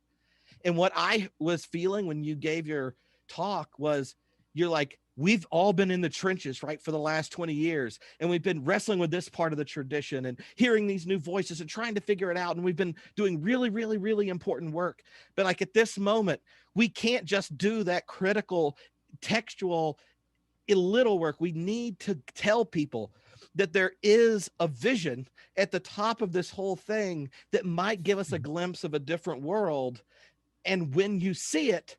And what I was feeling when you gave your talk was, you're like, we've all been in the trenches, right, for the last 20 years. And we've been wrestling with this part of the tradition and hearing these new voices and trying to figure it out. And we've been doing really, really, really important work. But like at this moment, we can't just do that critical, textual, little work. We need to tell people that there is a vision at the top of this whole thing that might give us a glimpse of a different world. And when you see it,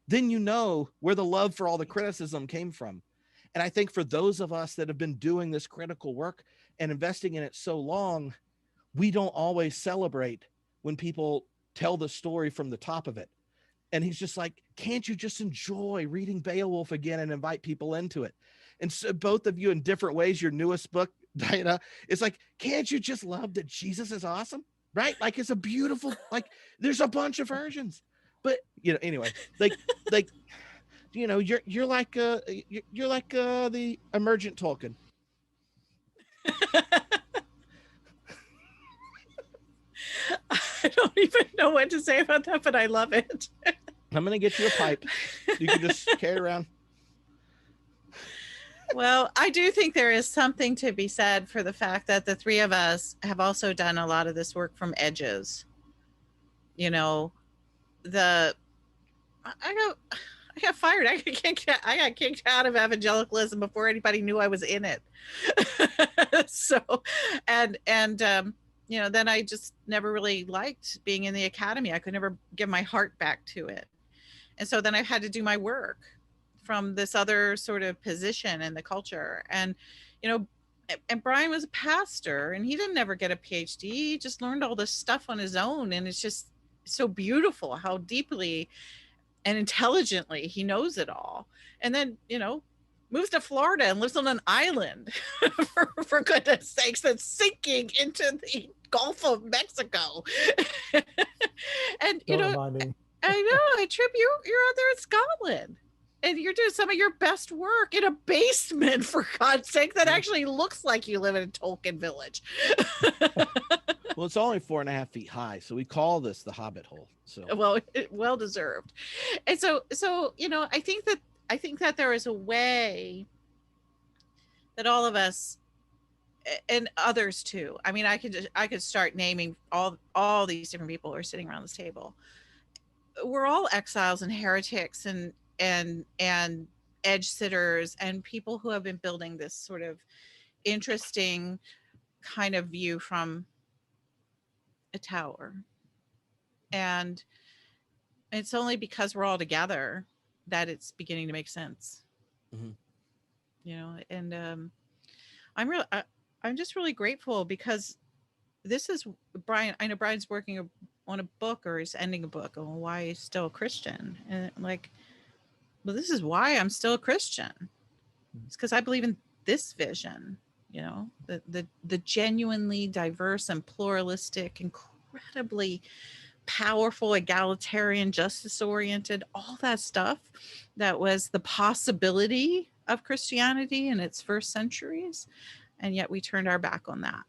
then you know where the love for all the criticism came from. And I think for those of us that have been doing this critical work and investing in it so long, we don't always celebrate when people tell the story from the top of it. And he's just like, can't you just enjoy reading Beowulf again and invite people into it? And so both of you in different ways, your newest book, Diana, it's like, can't you just love that Jesus is awesome? Right? Like, it's a beautiful, like, there's a bunch of versions. But anyway, like you're like the emergent Tolkien. I don't even know what to say about that, but I love it. I'm gonna get you a pipe. You can just carry around. Well, I do think there is something to be said for the fact that the three of us have also done a lot of this work from edges. I got fired. I got kicked out of evangelicalism before anybody knew I was in it. So, and then I just never really liked being in the academy. I could never give my heart back to it. And so then I had to do my work from this other sort of position in the culture. And, and Brian was a pastor and he didn't ever get a PhD. He just learned all this stuff on his own. And it's just so beautiful how deeply and intelligently he knows it all. And then, moves to Florida and lives on an island for goodness sakes, that's sinking into the Gulf of Mexico. And, I know, Trip, you're out there in Scotland and you're doing some of your best work in a basement, for God's sake, that actually looks like you live in a Tolkien village. Well, it's only 4.5 feet high, so we call this the Hobbit hole. So well deserved. And so I think that there is a way that all of us and others too. I mean, I could start naming all these different people who are sitting around this table. We're all exiles and heretics and edge sitters and people who have been building this sort of interesting kind of view from a tower. And it's only because we're all together that it's beginning to make sense. Mm-hmm. You know, and I'm just really grateful because this is Brian. I know Brian's working on a book, or is ending a book on why he's still a Christian. And like, well, this is why I'm still a Christian. It's because I believe in this vision, you know, the genuinely diverse and pluralistic, incredibly powerful, egalitarian, justice oriented, all that stuff that was the possibility of Christianity in its first centuries. And yet we turned our back on that.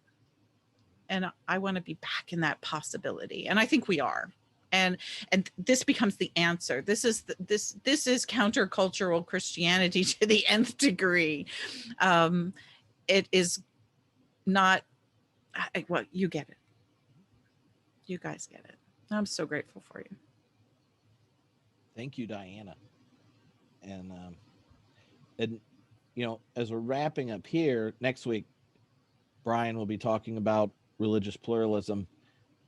And I want to be back in that possibility. And I think we are. And this becomes the answer. This is this is countercultural Christianity to the nth degree. It is not. Well, you get it. You guys get it. I'm so grateful for you. Thank you, Diana. And you know, as we're wrapping up here, next week, Brian will be talking about religious pluralism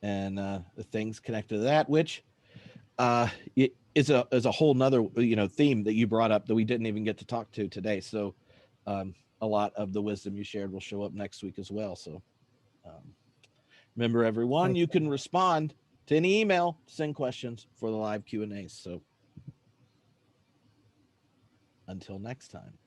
and the things connected to that, which is a whole nother, you know, theme that you brought up that we didn't even get to talk to today. So a lot of the wisdom you shared will show up next week as well. So remember, everyone, you can respond to any email, send questions for the live Q&As. So until next time.